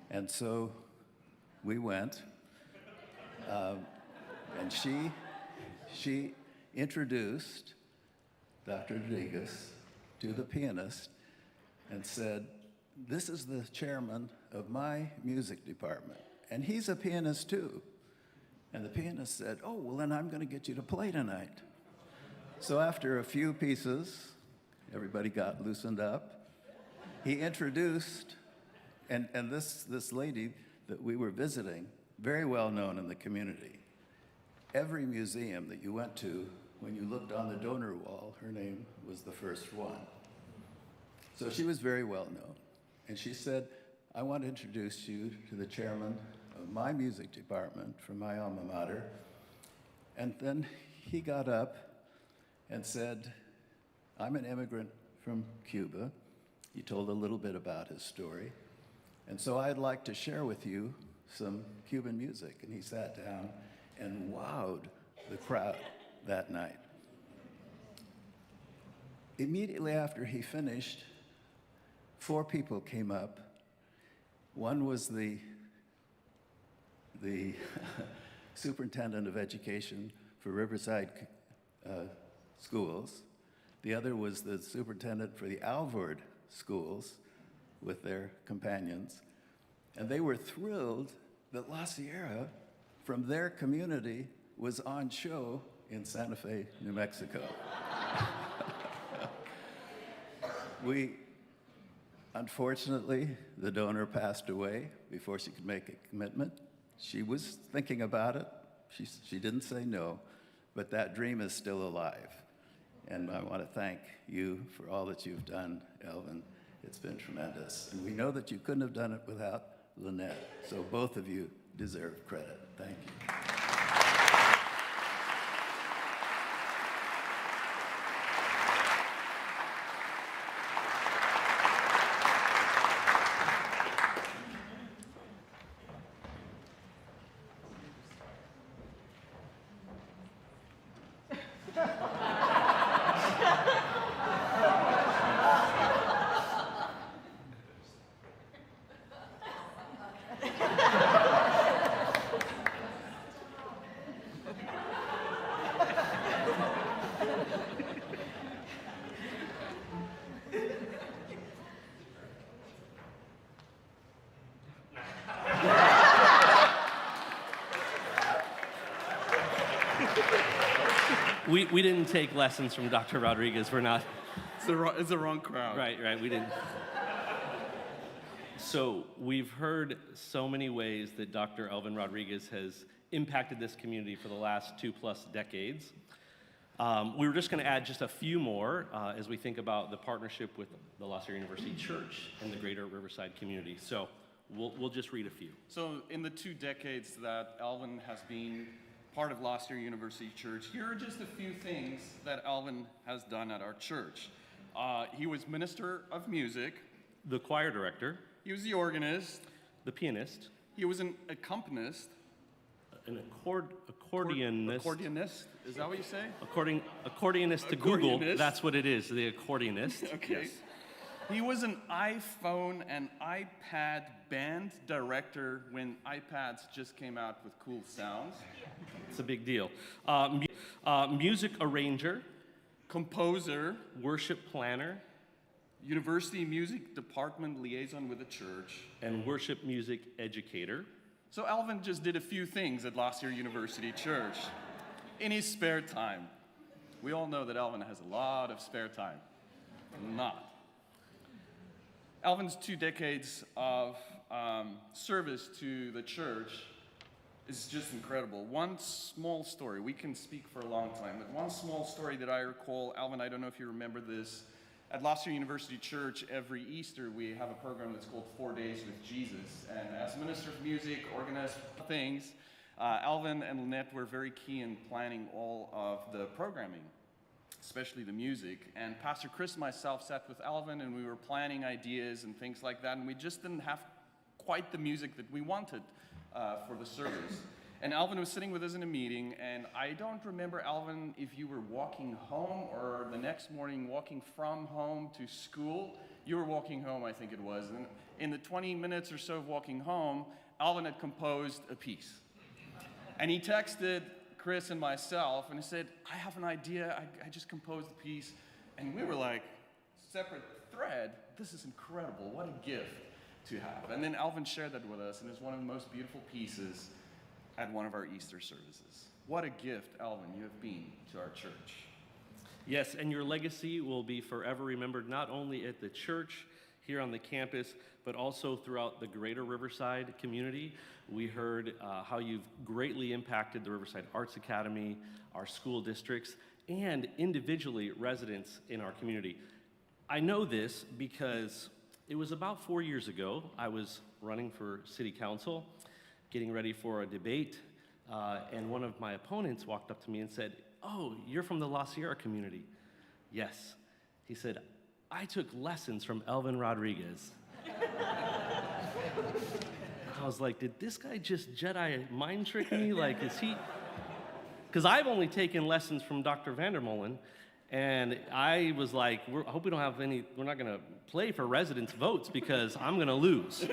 And so we went, and she introduced Dr. Rodriguez to the pianist and said, "This is the chairman of my music department, and he's a pianist too." And the pianist said, "Oh, well, then I'm going to get you to play tonight." So after a few pieces, everybody got loosened up. He introduced, and this lady that we were visiting, very well known in the community. Every museum that you went to, when you looked on the donor wall, her name was the first one. So she was very well known. And she said, "I want to introduce you to the chairman of my music department from my alma mater." And then he got up and said, "I'm an immigrant from Cuba." He told a little bit about his story. "And so I'd like to share with you some Cuban music." And he sat down and wowed the crowd that night. Immediately after he finished, 4 people came up. One was the superintendent of education for Riverside schools. The other was the superintendent for the Alvord schools with their companions. And they were thrilled that La Sierra, from their community, was on show in Santa Fe, New Mexico. Unfortunately, the donor passed away before she could make a commitment. She was thinking about it. She didn't say no, but that dream is still alive. And I want to thank you for all that you've done, Alvin. It's been tremendous. And we know that you couldn't have done it without Lynette. So both of you deserve credit. Thank you. We didn't take lessons from Dr. Rodriguez. We're not. It's the wrong crowd. Right, we didn't. So we've heard so many ways that Dr. Alvin Rodriguez has impacted this community for the last 2+ decades. We were just going to add just a few more as we think about the partnership with the La Sierra University Church and the greater Riverside community. So we'll just read a few. So in the 2 decades that Alvin has been part of La Sierra University Church, here are just a few things that Alvin has done at our church. He was minister of music. The choir director. He was the organist. The pianist. He was an accompanist. An accordionist. Accordionist? Is that what you say? Accordionist to Google, that's what it is, the accordionist. Okay. Yes. He was an iPhone and iPad band director when iPads just came out with cool sounds. It's a big deal. Music arranger. Composer. Worship planner. University music department liaison with the church. And worship music educator. So Alvin just did a few things at La Sierra University Church in his spare time. We all know that Alvin has a lot of spare time. Not. Alvin's 2 decades of service to the church is just incredible. One small story, we can speak for a long time, but one small story that I recall, Alvin, I don't know if you remember this, at La Sierra University Church, every Easter, we have a program that's called 4 Days with Jesus. And as minister of music, organist, things, Alvin and Lynette were very key in planning all of the programming, especially the music. And Pastor Chris and myself sat with Alvin and we were planning ideas and things like that, and we just didn't have quite the music that we wanted for the service. And Alvin was sitting with us in a meeting, and I don't remember, Alvin, if you were walking home or the next morning walking from home to school. You were walking home, I think it was. And in the 20 minutes or so of walking home, Alvin had composed a piece. And he texted Chris and myself, and he said, I have an idea, I just composed a piece. And we were like, separate thread, this is incredible, what a gift to have. And then Alvin shared that with us, and it's one of the most beautiful pieces at one of our Easter services. What a gift, Alvin, you have been to our church. Yes, and your legacy will be forever remembered not only at the church here on the campus, but also throughout the greater Riverside community. We heard how you've greatly impacted the Riverside Arts Academy, our school districts, and individually residents in our community. I know this because it was about 4 years ago, I was running for city council, getting ready for a debate, and one of my opponents walked up to me and said, oh, you're from the La Sierra community. Yes. He said, I took lessons from Alvin Rodriguez. I was like, did this guy just Jedi mind trick me? Like, is he? Because I've only taken lessons from Dr. Vandermolen, and I was like, I hope we don't have any, we're not gonna play for residents' votes because I'm gonna lose.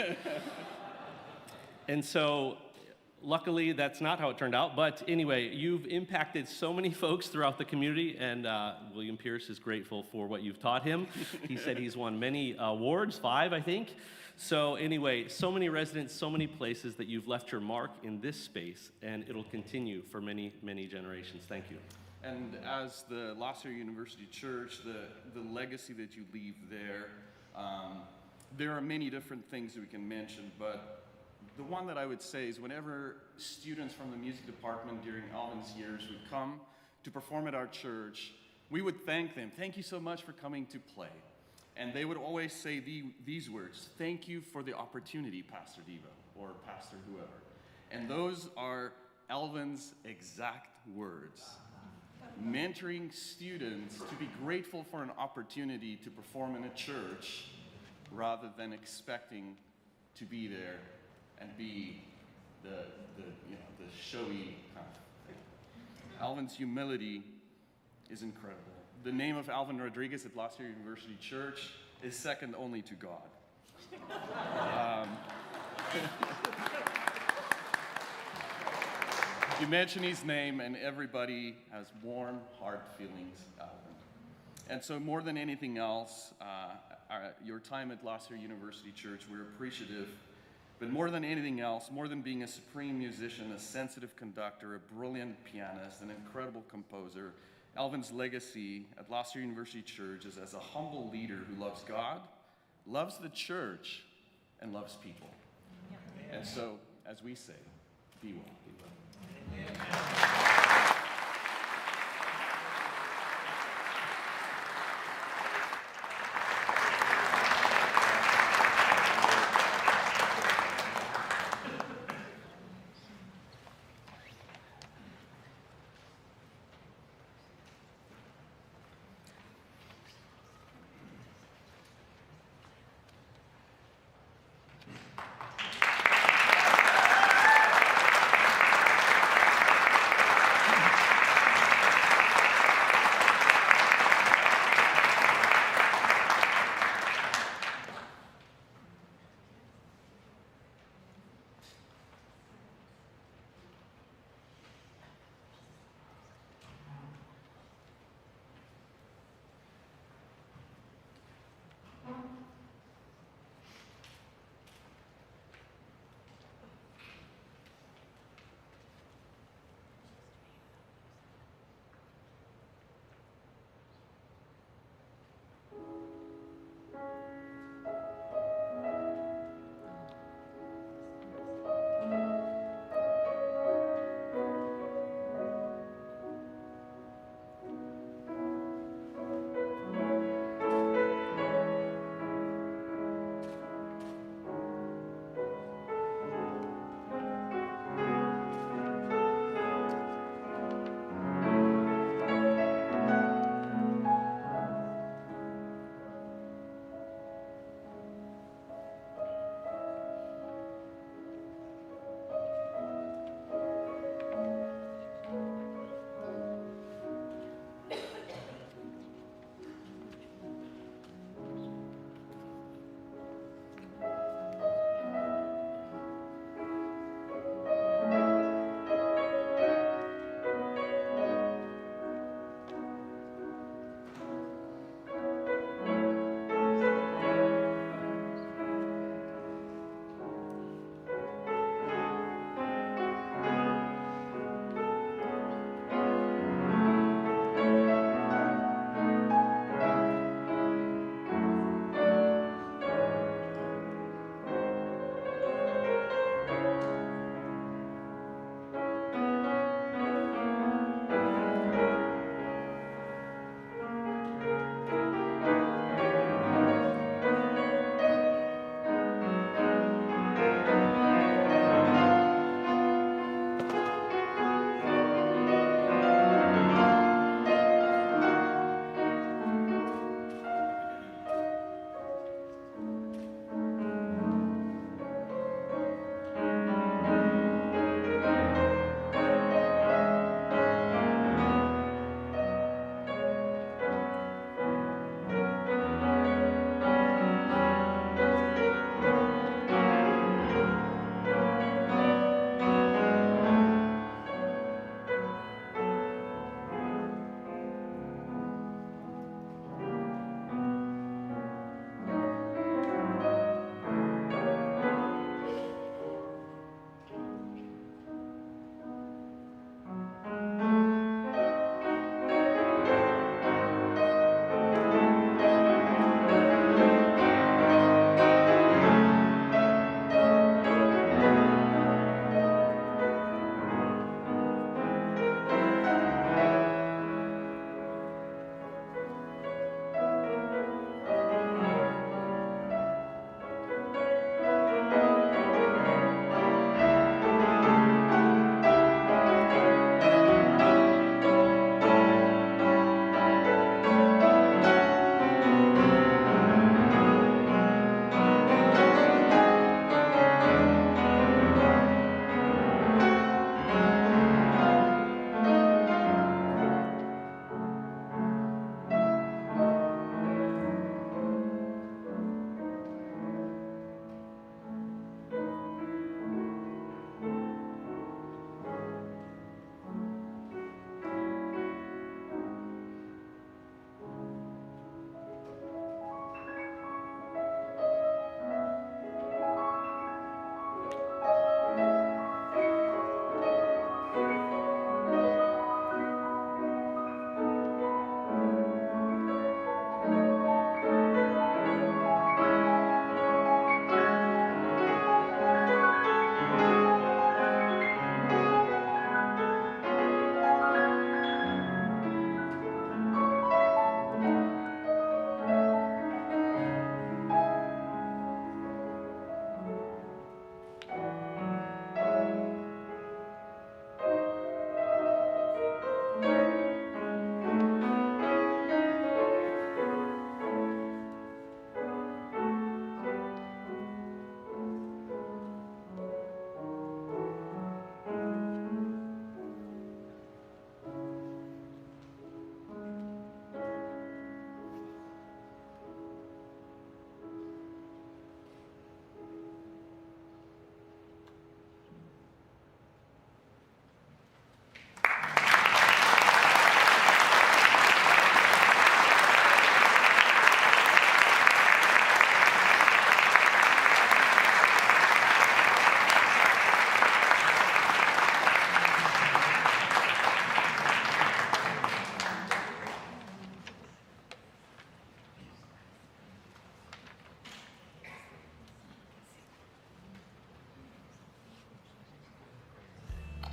And so, luckily, that's not how it turned out. But anyway, you've impacted so many folks throughout the community, and William Pierce is grateful for what you've taught him. He said he's won many awards, 5, I think. So anyway, so many residents, so many places that you've left your mark in this space, and it'll continue for many, many generations. Thank you. And as the La Sierra University Church, the legacy that you leave there, there are many different things we can mention, but the one that I would say is whenever students from the music department during Alvin's years would come to perform at our church, we would thank them. Thank you so much for coming to play. And they would always say these words, thank you for the opportunity, Pastor Diva, or Pastor whoever. And those are Alvin's exact words. Mentoring students to be grateful for an opportunity to perform in a church rather than expecting to be there and be the showy kind of thing. Alvin's humility is incredible. The name of Alvin Rodriguez at La Sierra University Church is second only to God. You mention his name and everybody has warm heart feelings out of him. And so more than anything else, your time at La Sierra University Church, we're appreciative. But more than anything else, more than being a supreme musician, a sensitive conductor, a brilliant pianist, an incredible composer, Alvin's legacy at La Sierra University Church is as a humble leader who loves God, loves the church, and loves people. And so, as we say, be well. Be well.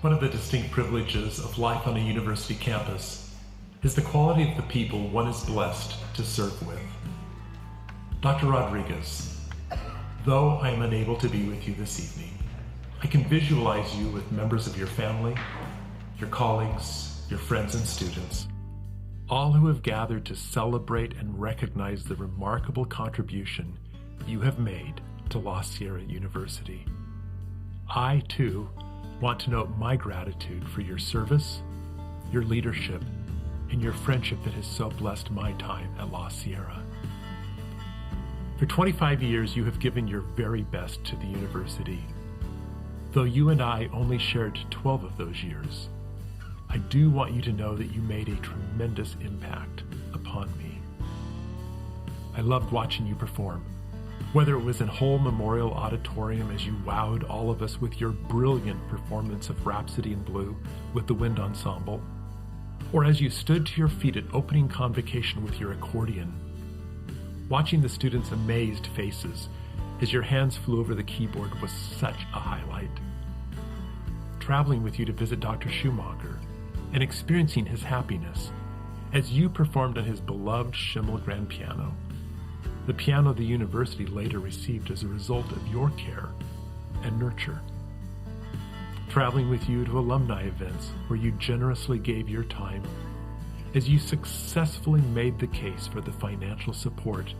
One of the distinct privileges of life on a university campus is the quality of the people one is blessed to serve with. Dr. Rodriguez, though I am unable to be with you this evening, I can visualize you with members of your family, your colleagues, your friends and students, all who have gathered to celebrate and recognize the remarkable contribution you have made to La Sierra University. I, too, want to note my gratitude for your service, your leadership, and your friendship that has so blessed my time at La Sierra. For 25 years, you have given your very best to the university. Though you and I only shared 12 of those years, I do want you to know that you made a tremendous impact upon me. I loved watching you perform, whether it was in Hull Memorial Auditorium as you wowed all of us with your brilliant performance of Rhapsody in Blue with the Wind Ensemble, or as you stood to your feet at opening convocation with your accordion, watching the students' amazed faces as your hands flew over the keyboard was such a highlight. Traveling with you to visit Dr. Schumacher and experiencing his happiness as you performed on his beloved Schimmel grand piano, the piano the university later received as a result of your care and nurture. Traveling with you to alumni events where you generously gave your time as you successfully made the case for the financial support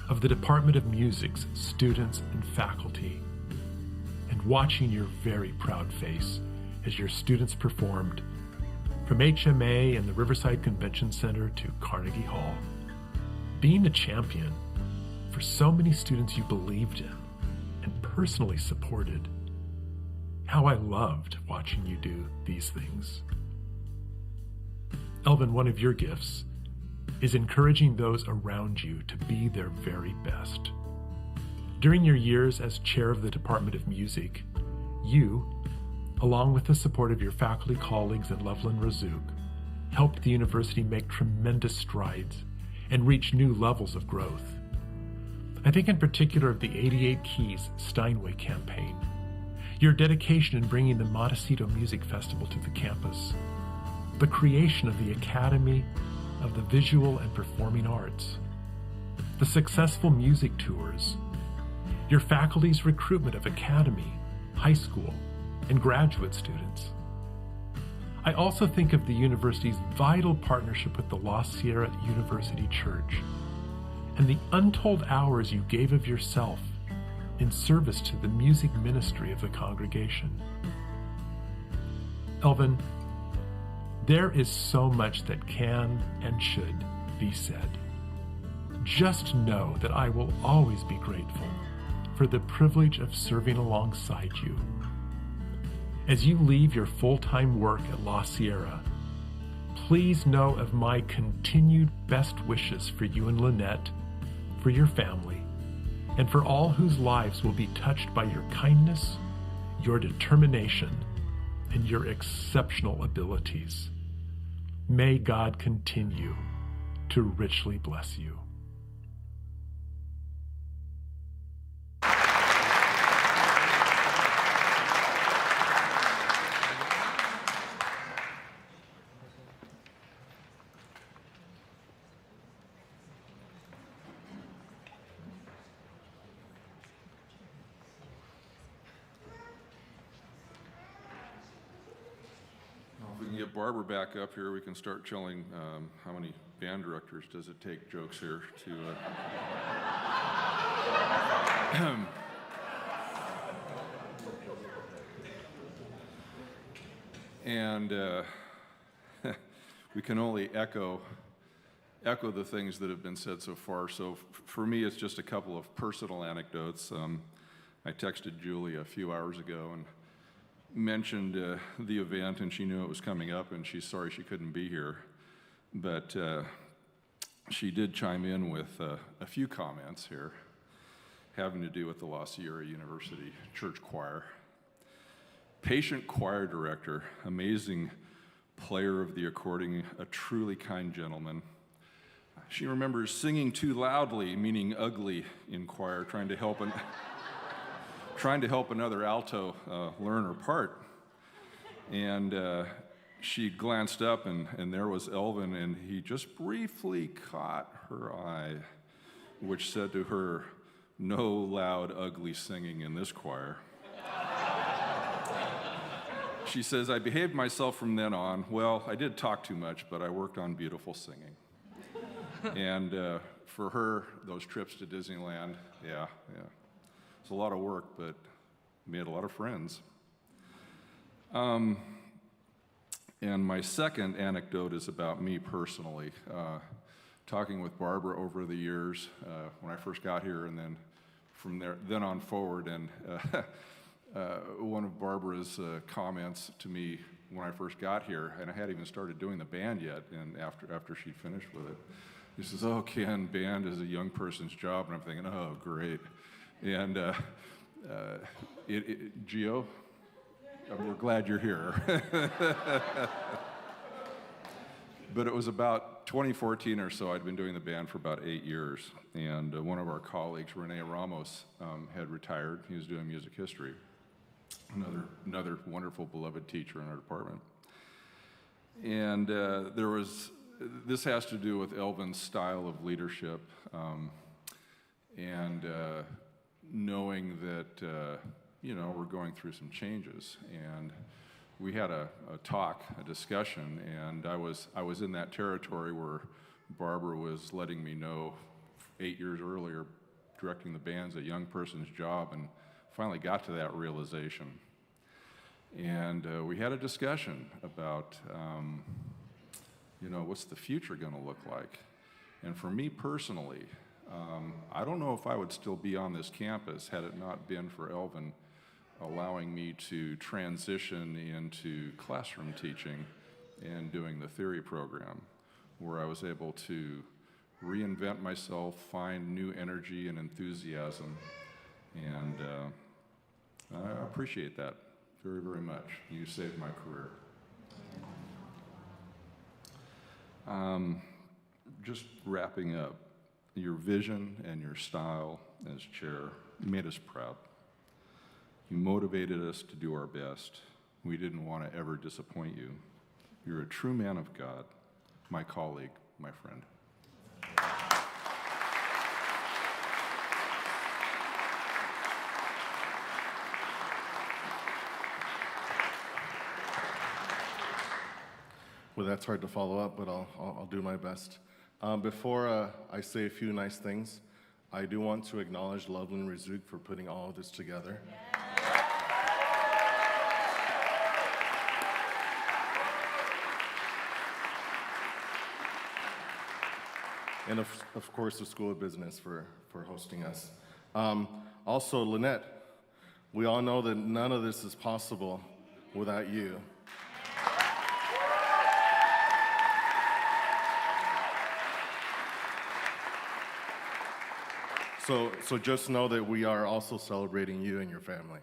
of the Department of Music's students and faculty, and watching your very proud face as your students performed from HMA and the Riverside Convention Center to Carnegie Hall. Being a champion for so many students you believed in and personally supported. How I loved watching you do these things. Elvin, one of your gifts is encouraging those around you to be their very best. During your years as chair of the Department of Music, you, along with the support of your faculty colleagues and Loveland Razzouk, helped the university make tremendous strides and reach new levels of growth. I think in particular of the 88 Keys Steinway campaign, your dedication in bringing the Montecito Music Festival to the campus, the creation of the Academy of the Visual and Performing Arts, the successful music tours, your faculty's recruitment of academy, high school, and graduate students. I also think of the university's vital partnership with the La Sierra University Church and the untold hours you gave of yourself in service to the music ministry of the congregation. Elvin, there is so much that can and should be said. Just know that I will always be grateful for the privilege of serving alongside you. As you leave your full-time work at La Sierra, please know of my continued best wishes for you and Lynette, for your family, and for all whose lives will be touched by your kindness, your determination, and your exceptional abilities. May God continue to richly bless you. If we can get Barbara back up here, we can start telling how many band directors does it take jokes here to... And we can only echo the things that have been said so far. So for me, it's just a couple of personal anecdotes. I texted Julie a few hours ago and mentioned the event, and she knew it was coming up, and she's sorry she couldn't be here. But she did chime in with a few comments here having to do with the La Sierra University Church Choir. Patient choir director, amazing player of the accordion, a truly kind gentleman. She remembers singing too loudly, meaning ugly, in choir, trying to help another alto learn her part. And she glanced up, and there was Elvin, and he just briefly caught her eye, which said to her, "No loud, ugly singing in this choir." She says, "I behaved myself from then on. Well, I did talk too much, but I worked on beautiful singing." And for her, those trips to Disneyland, yeah. It's a lot of work, but made a lot of friends. And my second anecdote is about me personally. Talking with Barbara over the years, when I first got here, and then from then on forward, and one of Barbara's comments to me when I first got here, and I hadn't even started doing the band yet, and after she finished with it, he says, "Oh, Ken, band is a young person's job," and I'm thinking, "Oh, great." And Gio, we're glad you're here. But it was about 2014 or so. I'd been doing the band for about 8 years, and one of our colleagues, Rene Ramos, had retired. He was doing music history. Another wonderful, beloved teacher in our department. And this has to do with Elvin's style of leadership, and knowing that we're going through some changes. And we had a discussion, and I was in that territory where Barbara was letting me know 8 years earlier, directing the band's a young person's job, and finally got to that realization. And we had a discussion about, what's the future going to look like? And for me personally, I don't know if I would still be on this campus had it not been for Elvin allowing me to transition into classroom teaching and doing the theory program, where I was able to reinvent myself, find new energy and enthusiasm, and I appreciate that very, very much. You saved my career. Just wrapping up, your vision and your style as chair made us proud. You motivated us to do our best. We didn't want to ever disappoint you. You're a true man of God, my colleague, my friend. Well, that's hard to follow up, but I'll do my best. Before I say a few nice things, I do want to acknowledge Loveland Rizuk for putting all of this together. And of course, the School of Business for hosting us. Also, Lynette, we all know that none of this is possible without you. So just know that we are also celebrating you and your family.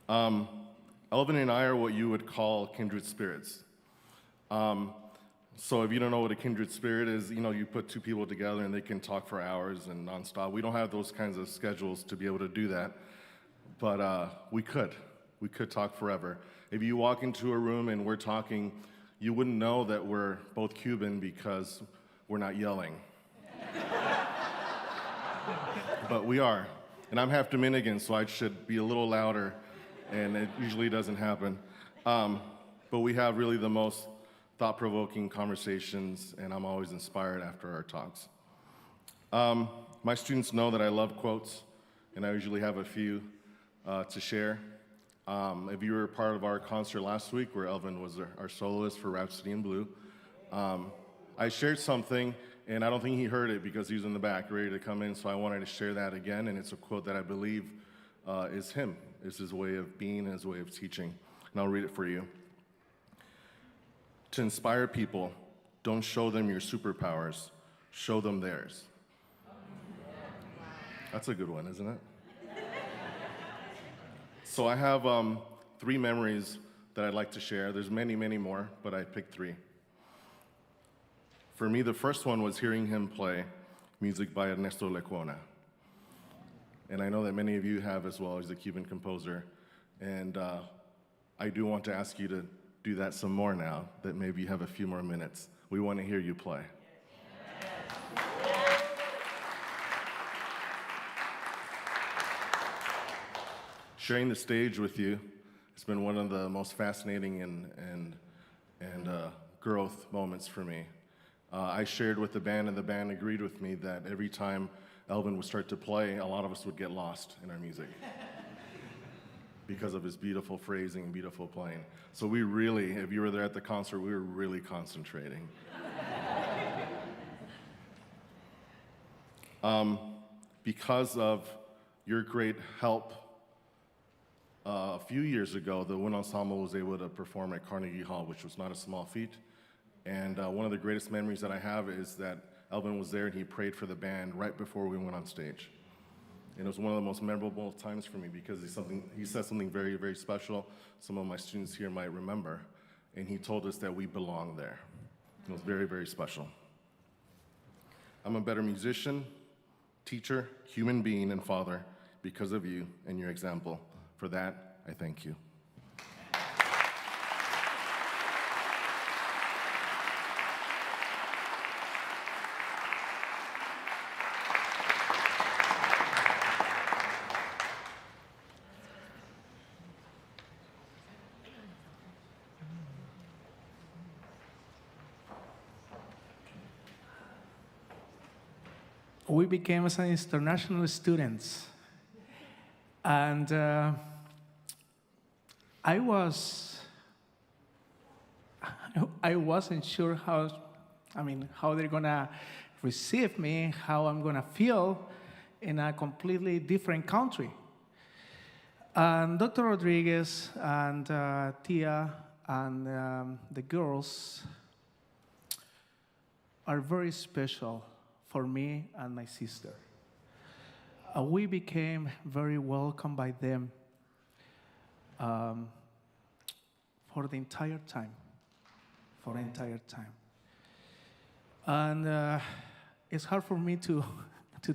Elvin and I are what you would call kindred spirits. So if you don't know what a kindred spirit is, you put two people together and they can talk for hours and nonstop. We don't have those kinds of schedules to be able to do that, but we could talk forever. If you walk into a room and we're talking, you wouldn't know that we're both Cuban because we're not yelling. But we are, and I'm half Dominican, so I should be a little louder, and it usually doesn't happen. But we have really the most thought-provoking conversations, and I'm always inspired after our talks. My students know that I love quotes, and I usually have a few to share. If you were part of our concert last week, where Elvin was our soloist for Rhapsody in Blue, I shared something, and I don't think he heard it because he was in the back ready to come in, so I wanted to share that again, and it's a quote that I believe is him. It's his way of being and his way of teaching, and I'll read it for you. To inspire people, don't show them your superpowers, show them theirs. That's a good one, isn't it? So I have 3 memories that I'd like to share. There's many, many more, but I picked 3. For me, the first one was hearing him play music by Ernesto Lecuona. And I know that many of you have as well. He's a Cuban composer. And I do want to ask you to do that some more now, that maybe you have a few more minutes. We want to hear you play. Sharing the stage with you, it's been one of the most fascinating and growth moments for me. I shared with the band, and the band agreed with me that every time Elvin would start to play, a lot of us would get lost in our music because of his beautiful phrasing and beautiful playing. So we really, if you were there at the concert, we were really concentrating. Because of your great help, a few years ago, the Wind Ensemble was able to perform at Carnegie Hall, which was not a small feat. And one of the greatest memories that I have is that Elvin was there and he prayed for the band right before we went on stage. And it was one of the most memorable times for me because he said something very, very special. Some of my students here might remember. And he told us that we belong there. It was very, very special. I'm a better musician, teacher, human being, and father because of you and your example. For that, I thank you. We became as international students, and I wasn't sure how they're gonna receive me, how I'm gonna feel in a completely different country. And Dr. Rodriguez and Tia and the girls are very special for me and my sister. We became very welcome by them for the entire time. And it's hard for me to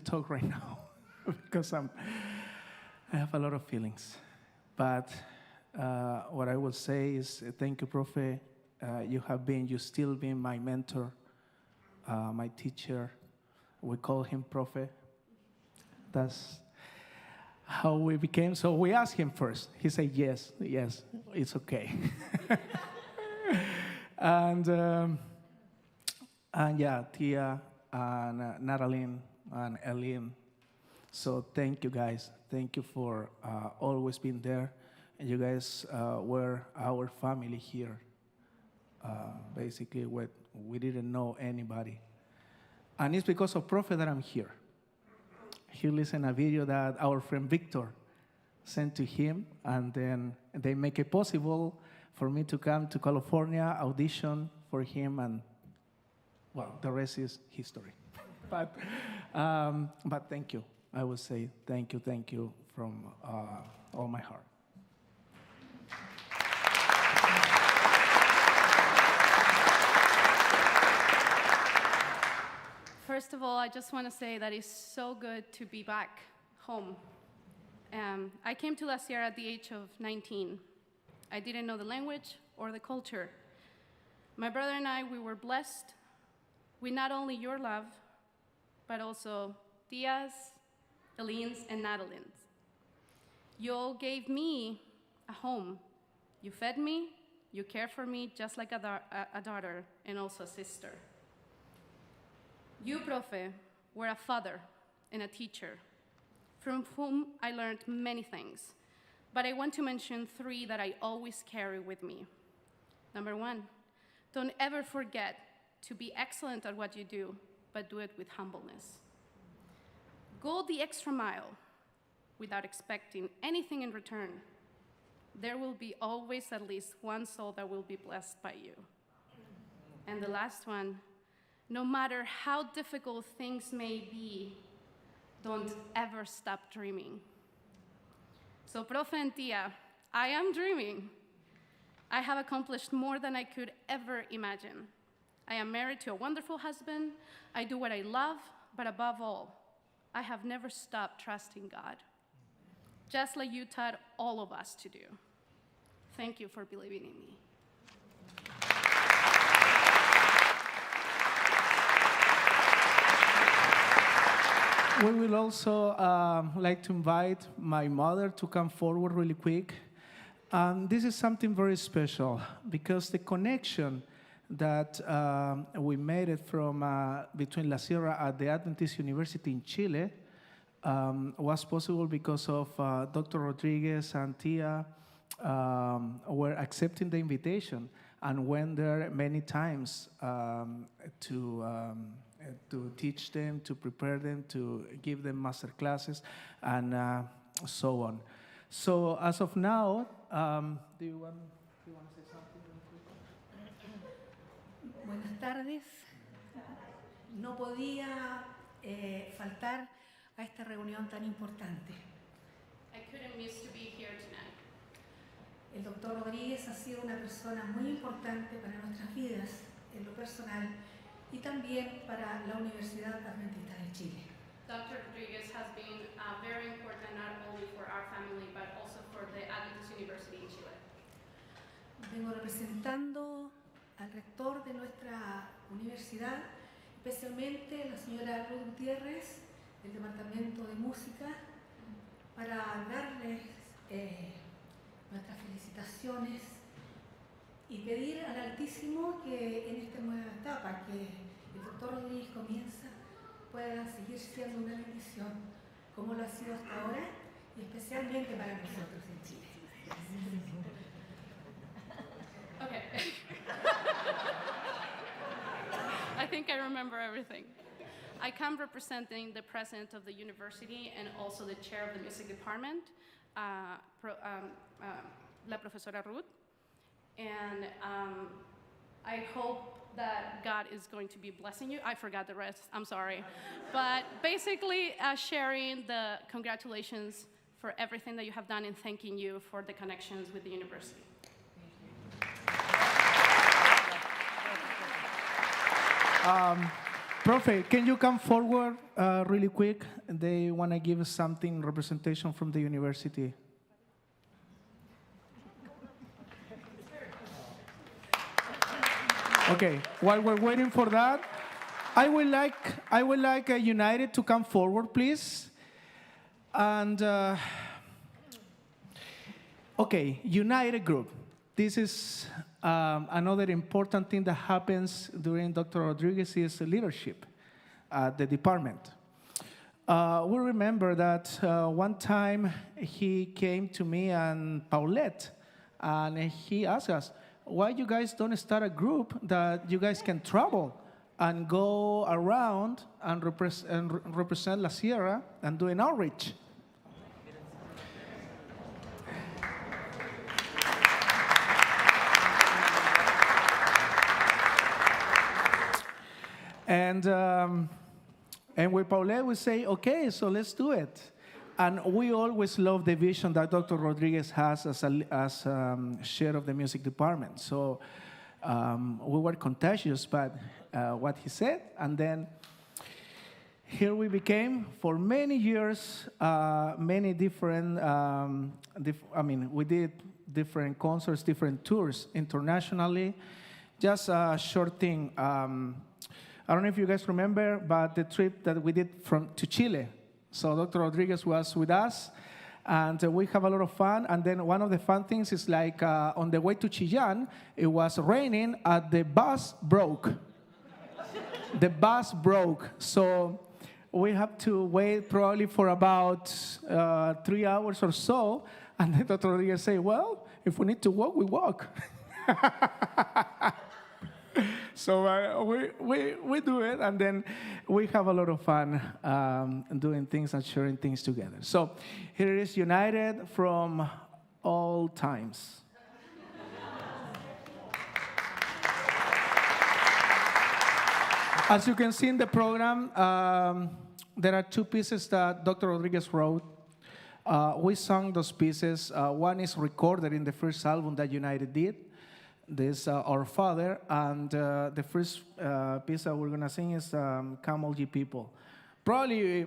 talk right now because I have a lot of feelings. But what I will say is thank you, Profe. You still been my mentor, my teacher. We call him Profe. That's how we became. So we asked him first. He said, yes, it's okay. and yeah, Tia and Natalie and Eileen. So thank you, guys. Thank you for always being there. And you guys were our family here. Basically, we didn't know anybody. And it's because of Profe that I'm here. He listened to a video that our friend Victor sent to him, and then they make it possible for me to come to California, audition for him, and, well, the rest is history. But thank you. I would say thank you from all my heart. First of all, I just want to say that it's so good to be back home. I came to La Sierra at the age of 19. I didn't know the language or the culture. My brother and I, we were blessed with not only your love, but also Tia's, Eileen's, and Natalie's. You all gave me a home. You fed me, you cared for me just like a daughter and also a sister. You, Profe, were a father and a teacher, from whom I learned many things. But I want to mention 3 that I always carry with me. Number 1, don't ever forget to be excellent at what you do, but do it with humbleness. Go the extra mile without expecting anything in return. There will be always at least one soul that will be blessed by you. And the last one, no matter how difficult things may be, don't ever stop dreaming. So, Profe and Tia, I am dreaming. I have accomplished more than I could ever imagine. I am married to a wonderful husband. I do what I love, but above all, I have never stopped trusting God, just like you taught all of us to do. Thank you for believing in me. We will also like to invite my mother to come forward really quick. This is something very special because the connection that we made it from between La Sierra at the Adventist University in Chile was possible because of Dr. Rodriguez and Tia were accepting the invitation and went there many times to teach them, to prepare them, to give them master classes, and so on. So as of now, do you want to say something? Buenas tardes. No podía faltar a esta reunión tan importante. I couldn't miss to be here tonight. El doctor Rodríguez ha sido una persona muy importante para nuestras vidas, en lo personal, y también para la Universidad Adventista de Chile. Dr. Rodriguez has been very important not only for our family but also for the Adventist University in Chile. Vengo representando al rector de nuestra universidad, especialmente la señora Ruth Gutiérrez, del Departamento de Música, para darles nuestras felicitaciones y pedir al Altísimo que en esta nueva etapa que el doctor Rodríguez comienza pueda seguir siendo una bendición como lo ha sido hasta ahora y especialmente para nosotros en Chile. Okay. I think I remember everything. I come representing the president of the university and also the chair of the music department, la profesora Ruth. And I hope that God is going to be blessing you. I forgot the rest, I'm sorry. But basically sharing the congratulations for everything that you have done and thanking you for the connections with the university. Profe, can you come forward really quick? They want to give something, representation from the university. Okay, while we're waiting for that, I would like United to come forward, please. And okay, United Group. This is another important thing that happens during Dr. Rodriguez's leadership at the department. We remember that one time he came to me and Paulette, and he asked us, why you guys don't start a group that you guys can travel and go around and represent La Sierra and do an outreach? And with Paulette, we say, okay, so let's do it. And we always love the vision that Dr. Rodriguez has as chair of the music department. So we were contagious by what he said. And then here we became, for many years, many different, we did different concerts, different tours internationally. Just a short thing. I don't know if you guys remember, but the trip that we did to Chile. So Dr. Rodriguez was with us, and we have a lot of fun. And then one of the fun things is like on the way to Chillán, it was raining, and the bus broke. The bus broke, so we have to wait probably for about 3 hours or so. And then Dr. Rodriguez said, well, if we need to walk, we walk. So we do it, and then we have a lot of fun doing things and sharing things together. So here is United from all times. As you can see in the program, there are 2 pieces that Dr. Rodriguez wrote. We sung those pieces. One is recorded in the first album that United did. This Our Father, and the first piece that we're gonna sing is Come All Ye People. Probably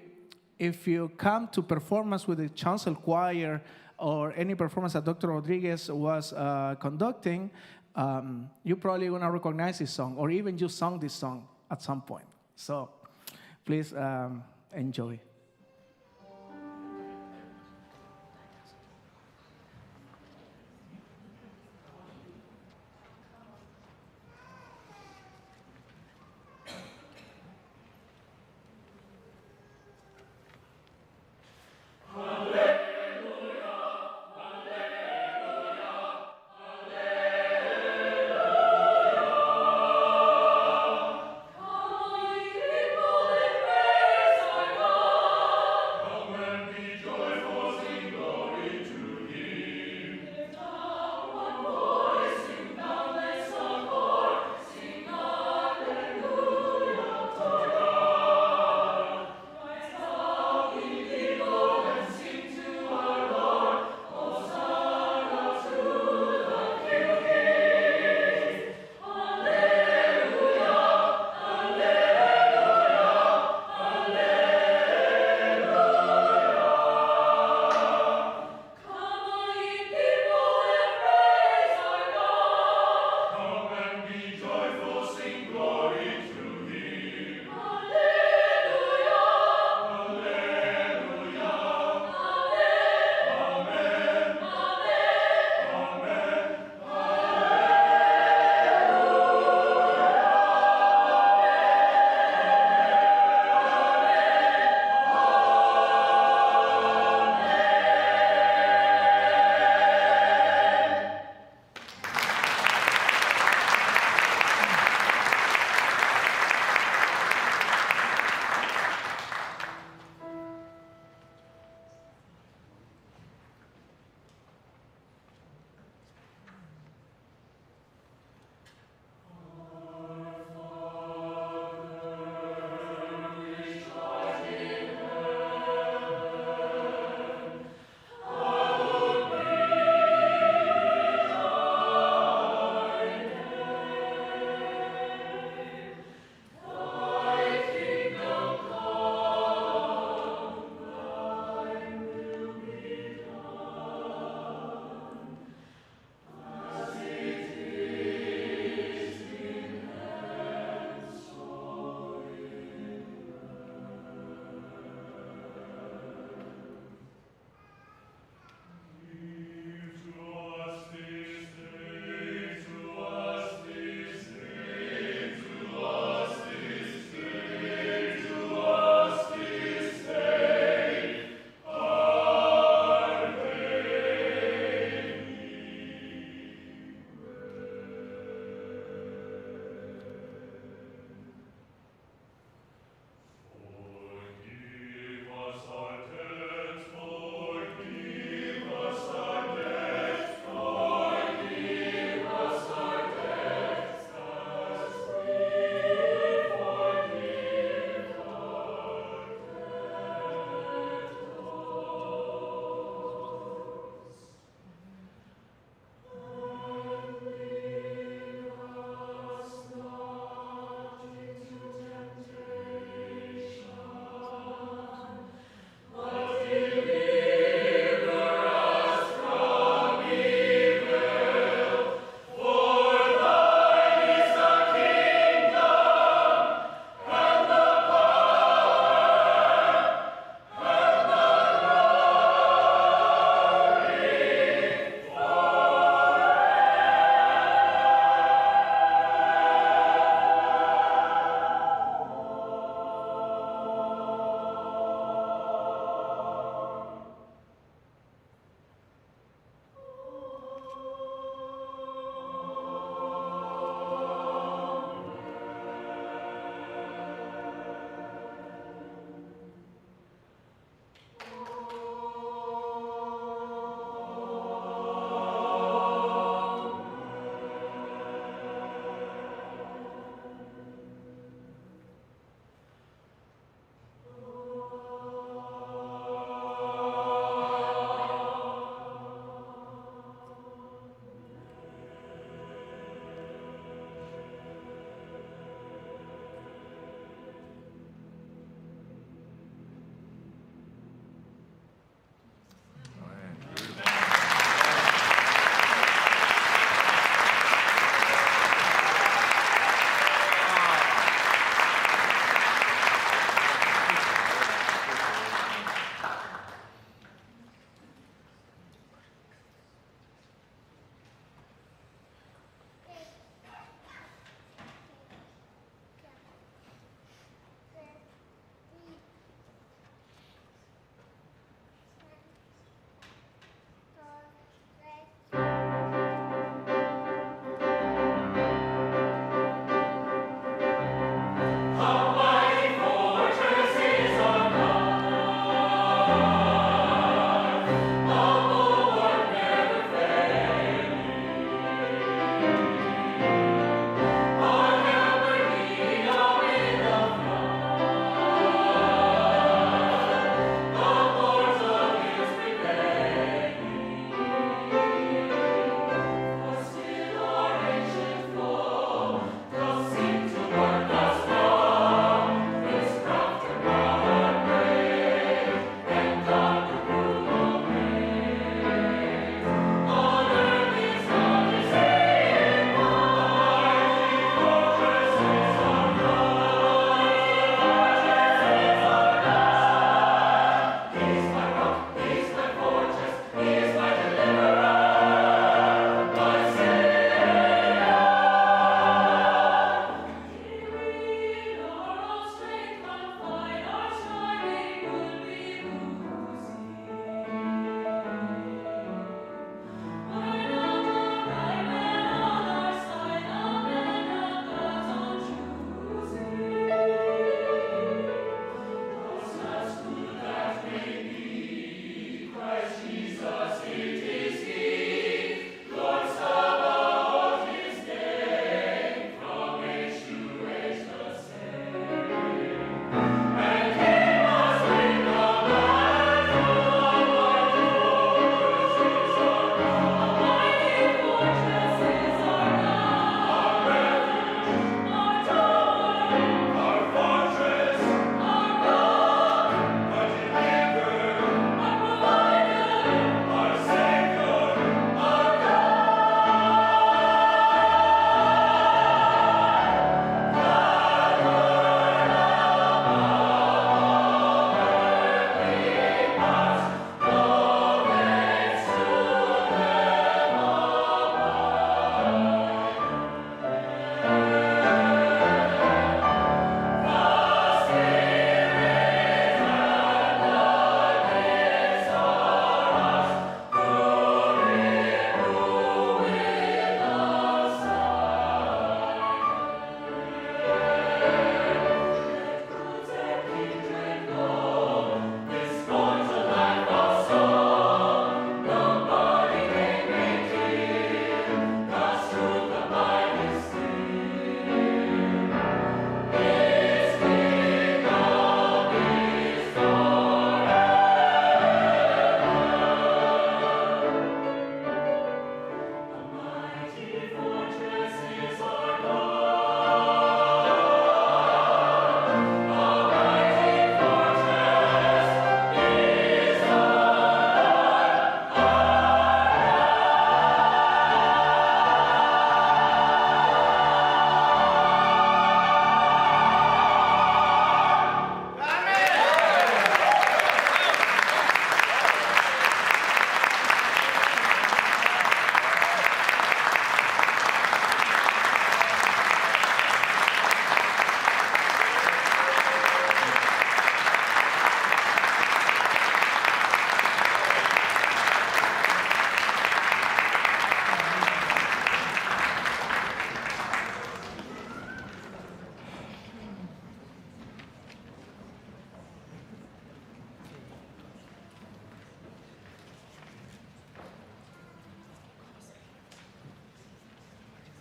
if you come to performance with the chancel choir or any performance that Dr. Rodriguez was conducting, you're probably going to recognize this song, or even you sung this song at some point. So please enjoy. Oh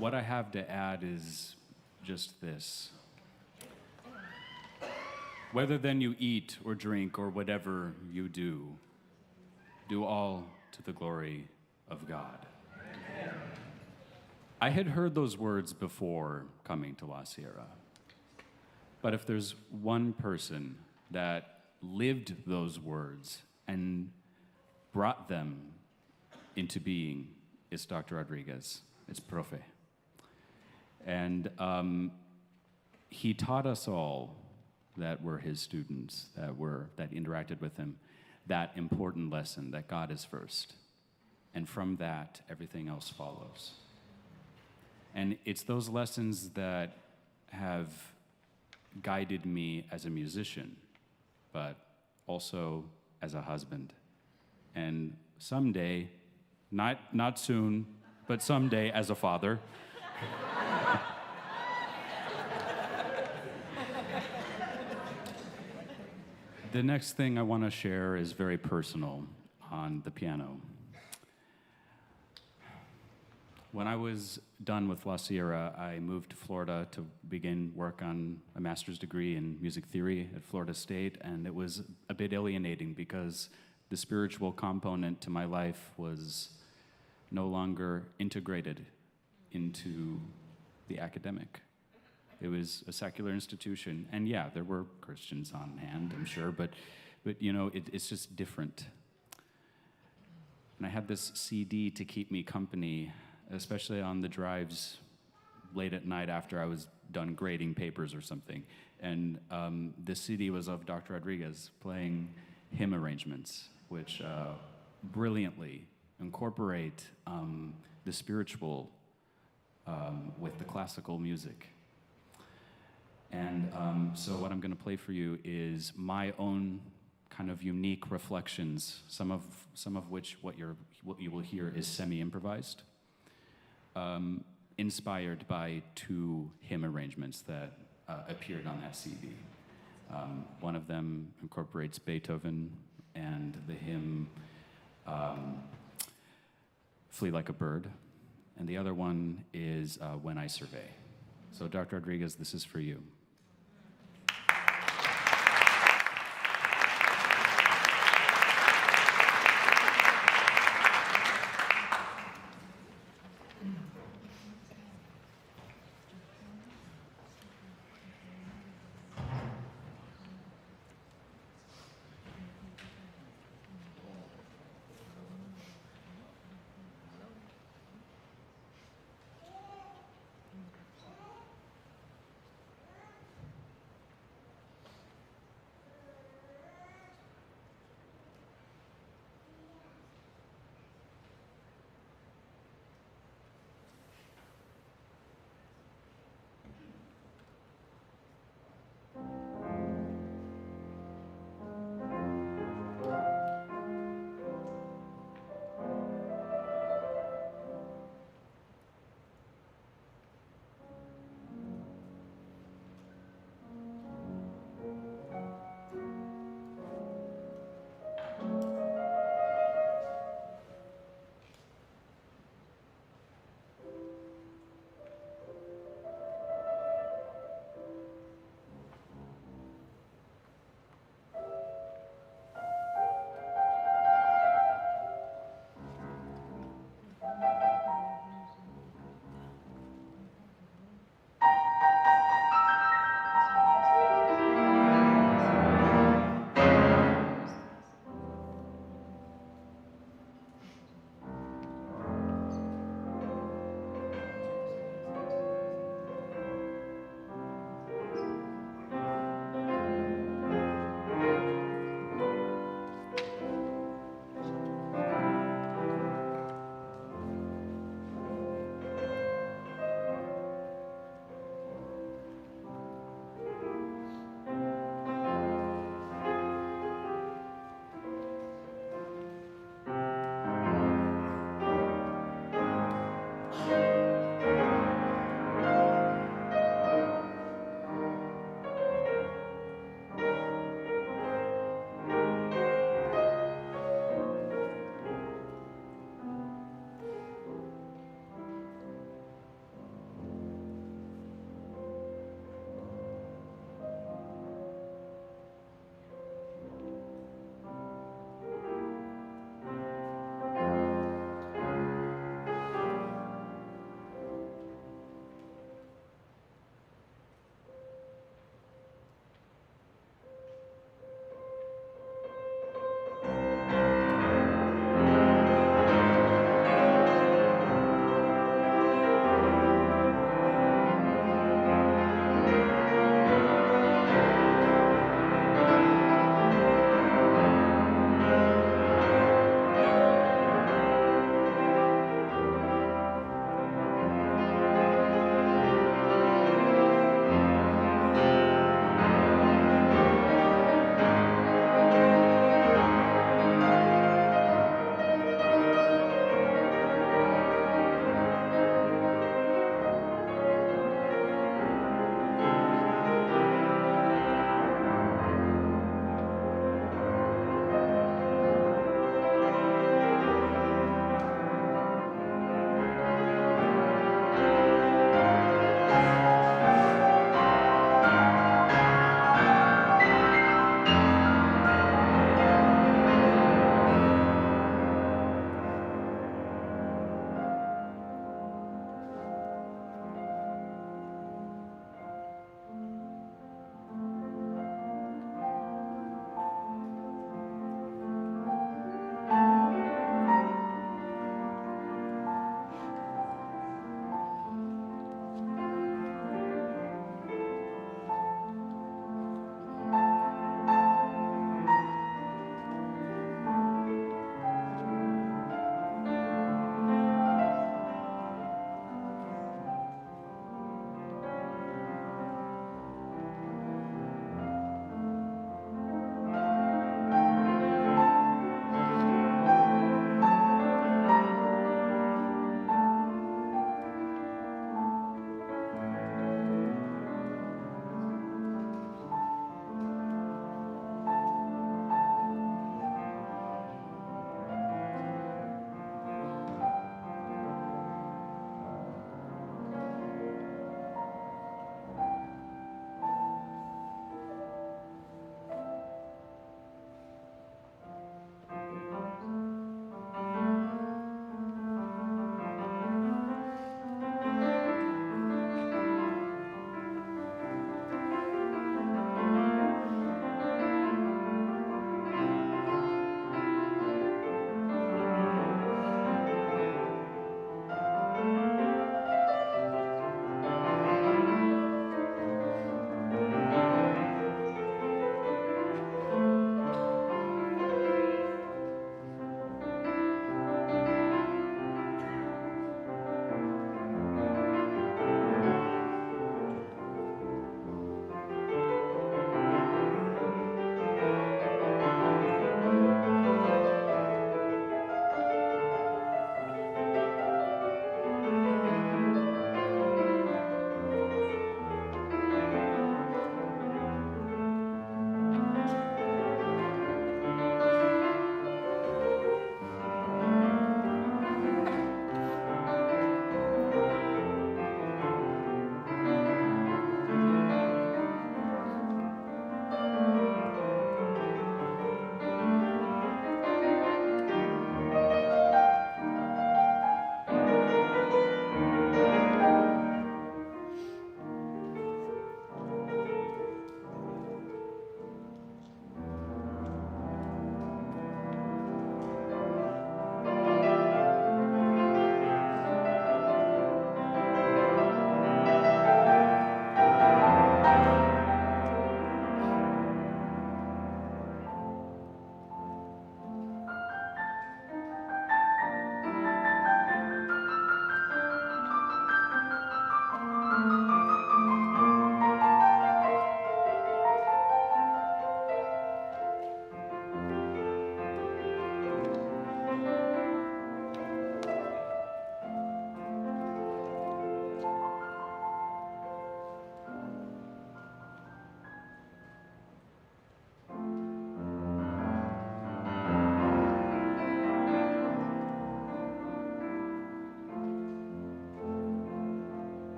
what I have to add is just this. Whether then you eat or drink or whatever you do all to the glory of God. I had heard those words before coming to La Sierra. But if there's one person that lived those words and brought them into being, it's Dr. Rodriguez. It's Profe. And he taught us all that were his students, that interacted with him, that important lesson that God is first. And from that, everything else follows. And it's those lessons that have guided me as a musician, but also as a husband. And someday, not soon, but someday as a father. The next thing I want to share is very personal on the piano. When I was done with La Sierra, I moved to Florida to begin work on a master's degree in music theory at Florida State, and it was a bit alienating because the spiritual component to my life was no longer integrated into the academic. It was a secular institution, and yeah, there were Christians on hand, I'm sure, but you know, it's just different. And I had this CD to keep me company, especially on the drives late at night after I was done grading papers or something. And the CD was of Dr. Rodriguez playing hymn arrangements, which brilliantly incorporate the spiritual with the classical music. And so what I'm going to play for you is my own kind of unique reflections, some of which what you will hear is semi-improvised, inspired by two hymn arrangements that appeared on that CD. One of them incorporates Beethoven and the hymn Flee Like a Bird, and the other one is When I Survey. So Dr. Rodriguez, this is for you.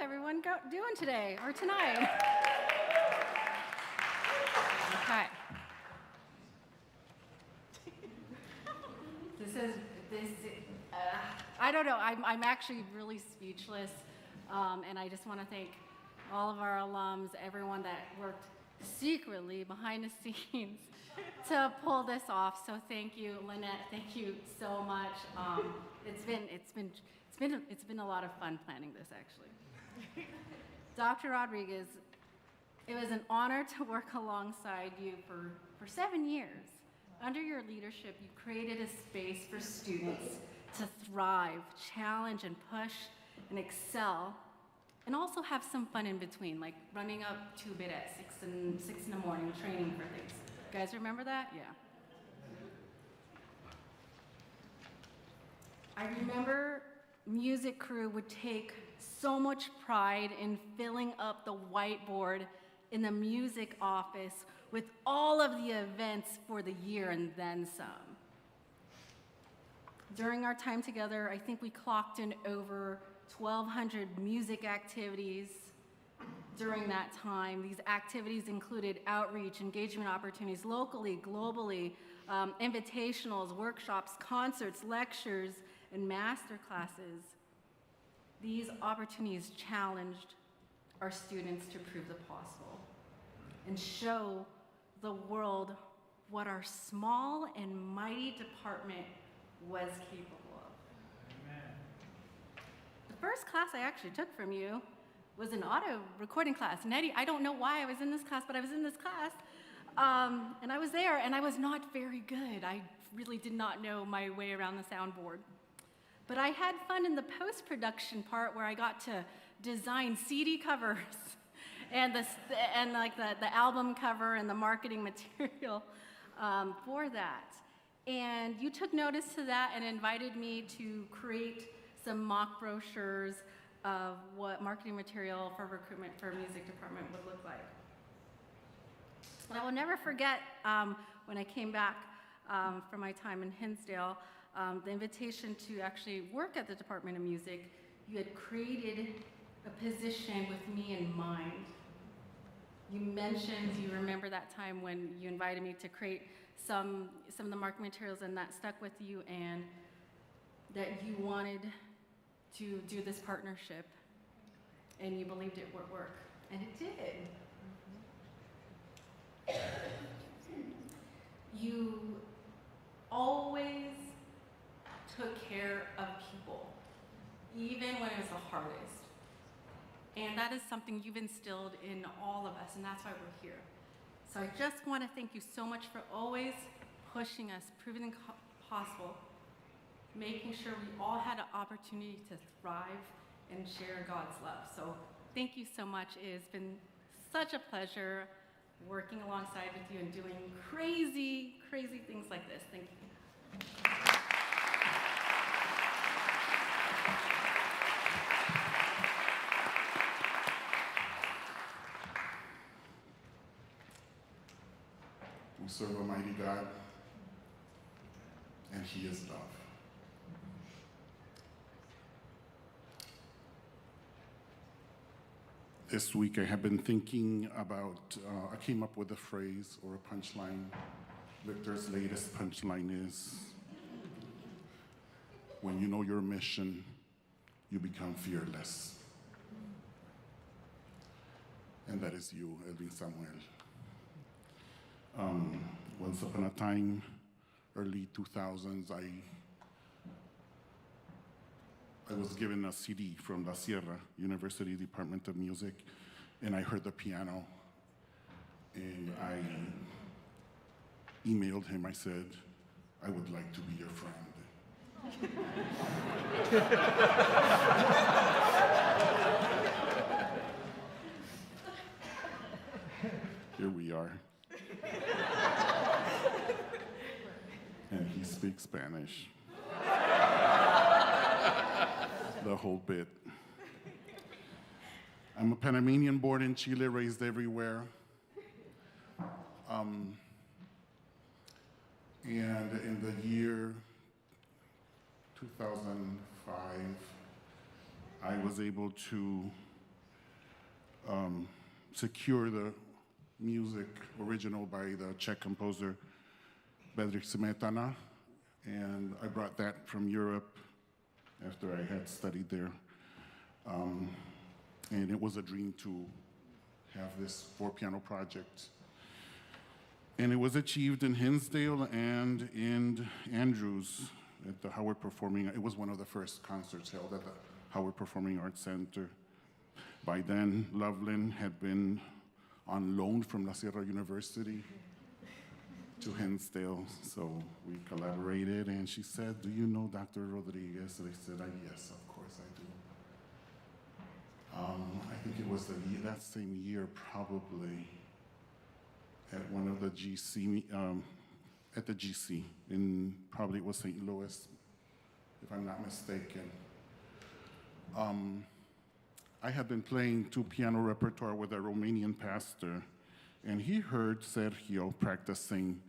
everyone doing today or tonight? Okay. I don't know. I'm actually really speechless, and I just want to thank all of our alums, everyone that worked secretly behind the scenes to pull this off. So thank you, Lynette. Thank you so much. It's been a lot of fun planning this, actually. Dr. Rodriguez, it was an honor to work alongside you for 7 years. Under your leadership, you created a space for students to thrive, challenge, and push, and excel, and also have some fun in between, like running up to bed at 6 in the morning, training for things. You guys remember that? Yeah. I remember music crew would take so much pride in filling up the whiteboard in the music office with all of the events for the year and then some. During our time together, I think we clocked in over 1,200 music activities during that time. These activities included outreach, engagement opportunities locally, globally, invitationals, workshops, concerts, lectures, and master classes. These opportunities challenged our students to prove the possible and show the world what our small and mighty department was capable of. Amen. The first class I actually took from you was an audio recording class. Nettie, I don't know why I was in this class, but I was in this class. And I was there, and I was not very good. I really did not know my way around the soundboard. But I had fun in the post-production part where I got to design CD covers and the album cover and the marketing material for that. And you took notice to that and invited me to create some mock brochures of what marketing material for recruitment for a music department would look like. And I will never forget when I came back from my time in Hinsdale, the invitation to actually work at the Department of Music. You had created a position with me in mind. You remember that time when you invited me to create some of the marketing materials, and that stuck with you, and that you wanted to do this partnership, and you believed it would work, and it did. You always took care of people, even when it was the hardest. And that is something you've instilled in all of us, and that's why we're here. So I just want to thank you so much for always pushing us, proving it possible, making sure we all had an opportunity to thrive and share God's love. So thank you so much. It has been such a pleasure working alongside with you and doing crazy, crazy things like this. Thank you. We serve a mighty God, and He is love. This week I have been thinking about, I came up with a phrase or a punchline. Victor's latest punchline is, when you know your mission, you become fearless. And that is you, Elvin Samuel. Once upon a time, early 2000s, I was given a CD from La Sierra University Department of Music, and I heard the piano, and I emailed him. I said, I would like to be your friend. Here we are. And he speaks Spanish. The whole bit. I'm a Panamanian, born in Chile, raised everywhere. And in the year 2005, I was able to secure the music original by the Czech composer Bedřich Smetana, and I brought that from Europe after I had studied there. And it was a dream to have this 4-piano project. And it was achieved in Hinsdale and in Andrews at the Howard Performing. It was one of the first concerts held at the Howard Performing Arts Center. By then, Loveland had been on loan from La Sierra University to Hinsdale, so we collaborated, and she said, "Do you know Dr. Rodriguez?" And I said, "Yes, of course I do." I think it was that same year, probably, at one of the GC, at the GC, probably it was St. Louis, if I'm not mistaken. I had been playing 2-piano repertoire with a Romanian pastor, and he heard Sergio practicing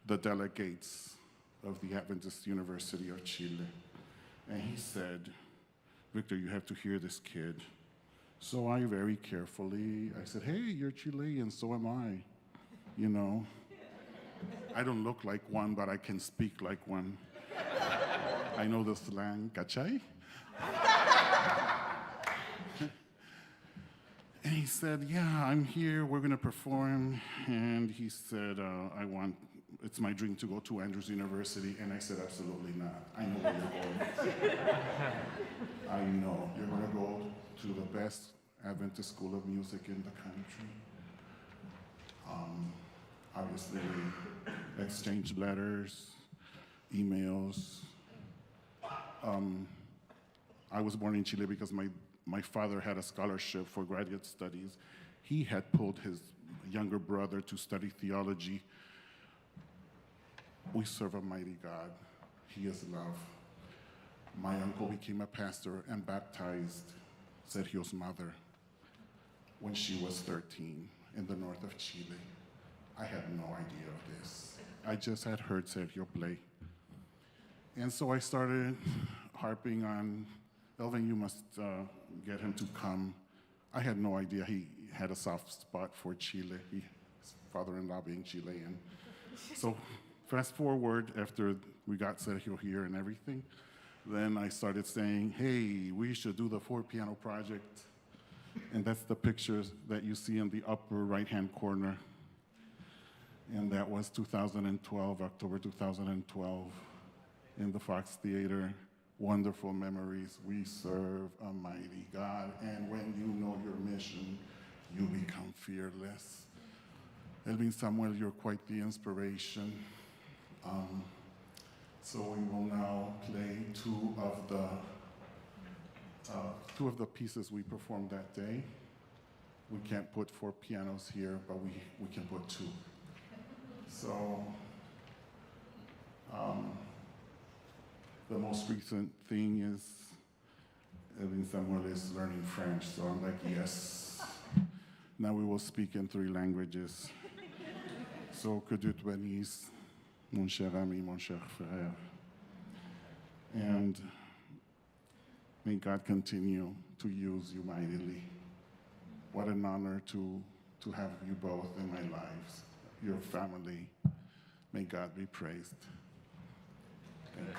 the delegates of the Adventist University of Chile. And he said, "Victor, you have to hear this kid." So I very carefully, I said, "Hey, you're Chilean, so am I. You know, I don't look like one, but I can speak like one. I know the slang, ¿cachai?" And he said, "Yeah, I'm here, we're gonna perform." And he said, it's my dream to go to Andrews University. And I said, "Absolutely not. I know where you're going." I know, you're gonna go to the best Adventist School of Music in the country. Obviously, we exchanged letters, emails. I was born in Chile because my father had a scholarship for graduate studies. He had pulled his younger brother to study theology. We serve a mighty God. He is love. My uncle became a pastor and baptized Sergio's mother when she was 13 in the north of Chile. I had no idea of this. I just had heard Sergio play. And so I started harping on, "Elvin, you must get him to come." I had no idea he had a soft spot for Chile, his father-in-law being Chilean. So fast forward, after we got Sergio here and everything, then I started saying, "Hey, we should do the 4-piano project." And that's the pictures that you see in the upper right-hand corner. And that was 2012, October 2012, in the Fox Theater. Wonderful memories. We serve a mighty God, and when you know your mission, you become fearless. Elvin Samuel, you're quite the inspiration. So we will now play two of the pieces we performed that day. We can't put 4 pianos here, but we can put 2. So the most recent thing is Elvin Samuel is learning French, so I'm like, yes. Now we will speak in 3 languages. So que Dieu te bénisse, mon cher ami, mon cher frère. And may God continue to use you mightily. What an honor to have you both in my lives, your family. May God be praised. Thank you.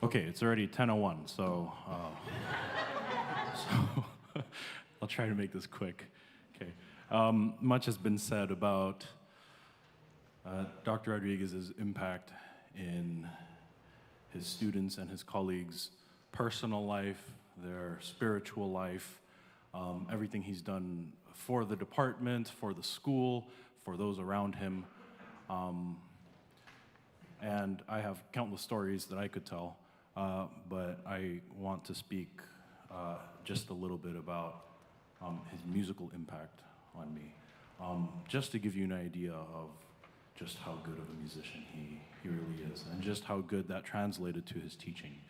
Okay, it's already 10:01, so I'll try to make this quick. Okay, much has been said about Dr. Rodriguez's impact in his students and his colleagues' personal life, their spiritual life, everything he's done for the department, for the school, for those around him. And I have countless stories that I could tell, but I want to speak just a little bit about his musical impact on me, just to give you an idea of just how good of a musician he really is, and just how good that translated to his teaching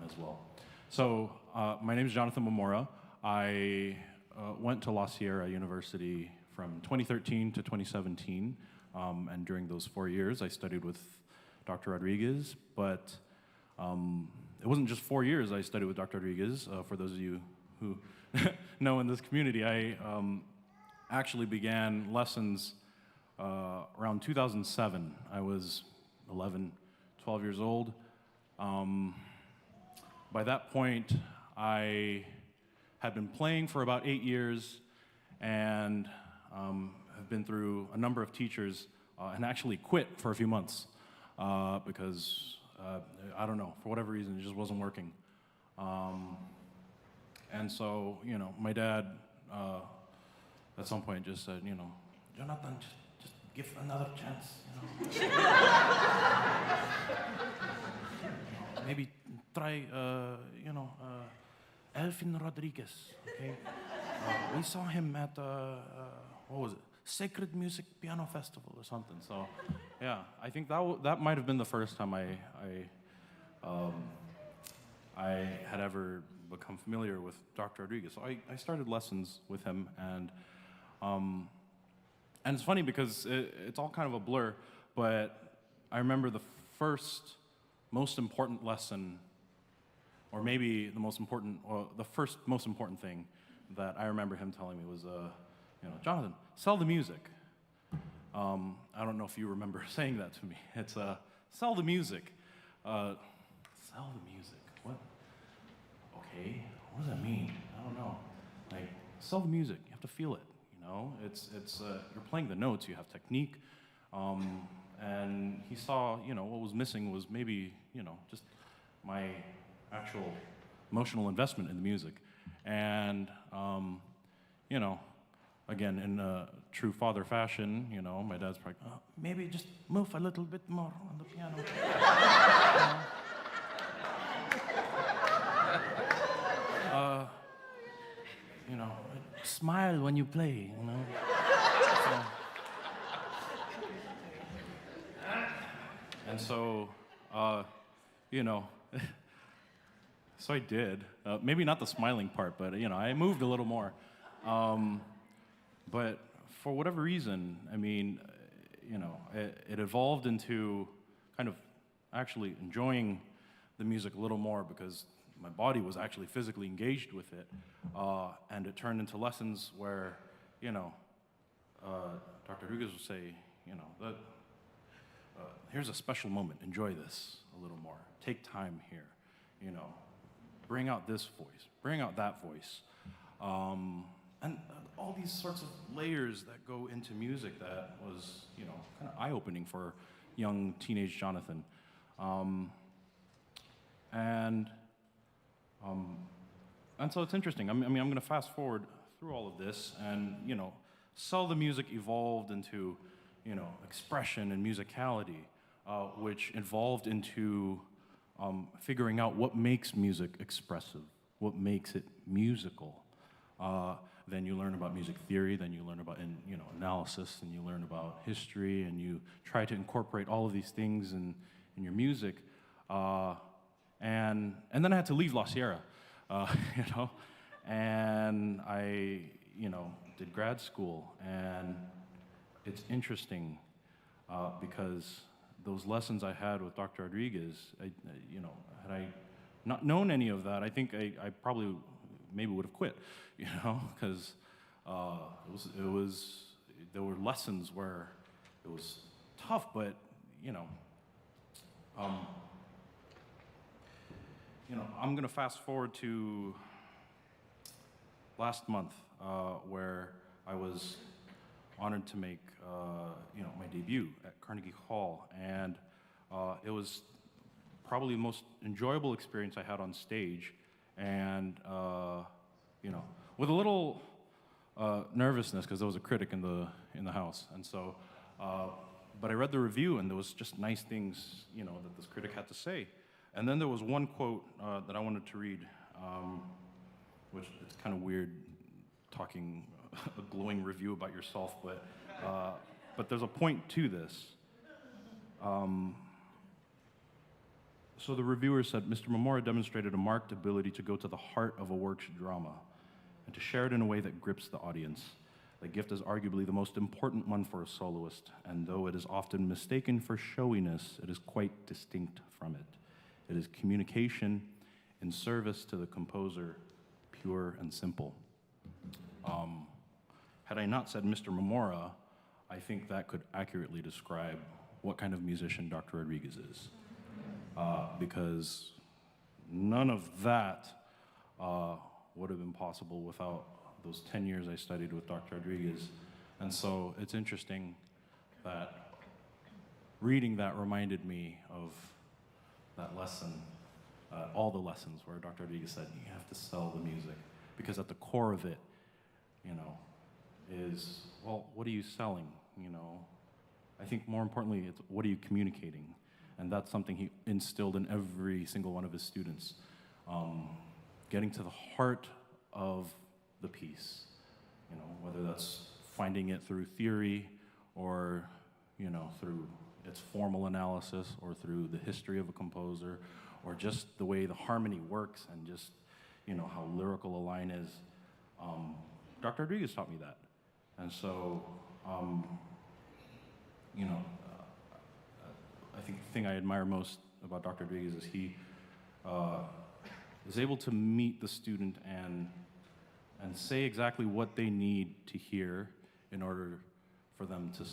as well. So my name is Jonathan Mamora. I went to La Sierra University from 2013 to 2017, and during those 4 years I studied with Dr. Rodriguez, but it wasn't just 4 years I studied with Dr. Rodriguez. For those of you who know in this community, I actually began lessons around 2007. I was 11, 12 years old. By that point, I had been playing for about 8 years and have been through a number of teachers and actually quit for a few months because, I don't know, for whatever reason, it just wasn't working. And so, you know, my dad at some point just said, you know, Jonathan, just give another chance, you know. Maybe try, you know, Elfin Rodriguez, okay? We saw him at, what was it? Sacred Music Piano Festival or something. So, yeah, I think that might have been the first time I had ever become familiar with Dr. Rodriguez. So I started lessons with him, and it's funny because it's all kind of a blur, but I remember the first most important lesson, or maybe the most important, or the first most important thing that I remember him telling me was, you know, Jonathan, sell the music. I don't know if you remember saying that to me. It's, sell the music. Sell the music, what? Okay, what does that mean? I don't know. Like, sell the music, you have to feel it, you know? It's you're playing the notes, you have technique. And he saw, you know, what was missing was maybe, you know, just my actual emotional investment in the music. And, you know, again, in true father fashion, you know, my dad's probably, maybe just move a little bit more on the piano. You know, smile when you play, you know. And so, you know, so I did. Maybe not the smiling part, but, you know, I moved a little more. But for whatever reason, I mean, you know, it evolved into kind of actually enjoying the music a little more because my body was actually physically engaged with it. And it turned into lessons where, Dr. Rodriguez would say, here's a special moment, enjoy this a little more. Take time here, bring out this voice, bring out that voice. And all these sorts of layers that go into music that was, kind of eye-opening for young teenage Jonathan. And so it's interesting. I'm going to fast forward through all of this, and Sell the Music evolved into, expression and musicality, which evolved into figuring out what makes music expressive, what makes it musical. Then you learn about music theory, then you learn about analysis, and you learn about history, and you try to incorporate all of these things in your music. And then I had to leave La Sierra, and I, did grad school, and it's interesting because those lessons I had with Dr. Rodriguez, had I not known any of that, I think I probably maybe would have quit, because there were lessons where it was tough, but I'm going to fast forward to last month, where I was honored to make, my debut at Carnegie Hall, and it was probably the most enjoyable experience I had on stage, and with a little nervousness because there was a critic in the house, and so, but I read the review, and there was just nice things, that this critic had to say. And then there was one quote that I wanted to read, which it's kind of weird talking a glowing review about yourself, but there's a point to this. So the reviewer said, Mr. Momora demonstrated a marked ability to go to the heart of a work's drama and to share it in a way that grips the audience. The gift is arguably the most important one for a soloist, and though it is often mistaken for showiness, it is quite distinct from it. It is communication in service to the composer, pure and simple. Had I not said Mr. Momora, I think that could accurately describe what kind of musician Dr. Rodriguez is. Because none of that would have been possible without those 10 years I studied with Dr. Rodriguez. And so it's interesting that reading that reminded me of that lesson, all the lessons where Dr. Rodriguez said, you have to sell the music. Because at the core of it, is, well, what are you selling? I think more importantly, it's what are you communicating? And that's something he instilled in every single one of his students. Getting to the heart of the piece, whether that's finding it through theory or, through its formal analysis or through the history of a composer or just the way the harmony works and just, how lyrical a line is. Dr. Rodriguez taught me that. And so, I think the thing I admire most about Dr. Rodriguez is he is able to meet the student and say exactly what they need to hear in order for them to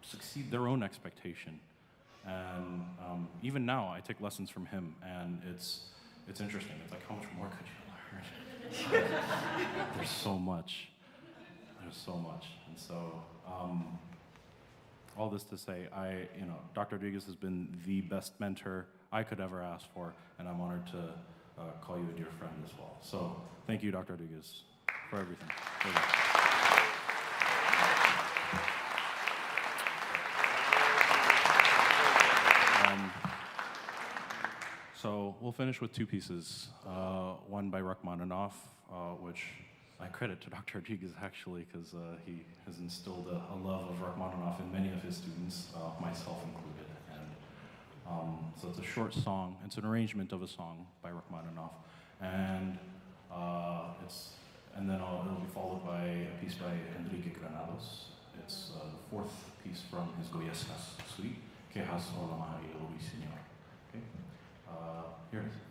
succeed their own expectation. And even now, I take lessons from him, and it's interesting. It's like, how much more could you learn? There's so much. There's so much. And so, all this to say, Dr. Rodriguez has been the best mentor I could ever ask for, and I'm honored to call you a dear friend as well. So, thank you, Dr. Rodriguez, for everything. So we'll finish with two pieces. One by Rachmaninoff, which I credit to Dr. Rodriguez actually, because he has instilled a love of Rachmaninoff in many of his students, myself included. And so it's a short song. It's an arrangement of a song by Rachmaninoff, and then it'll be followed by a piece by Enrique Granados. It's the fourth piece from his Goyescas suite, que has Alumni. mi Señor. Okay? Here it is.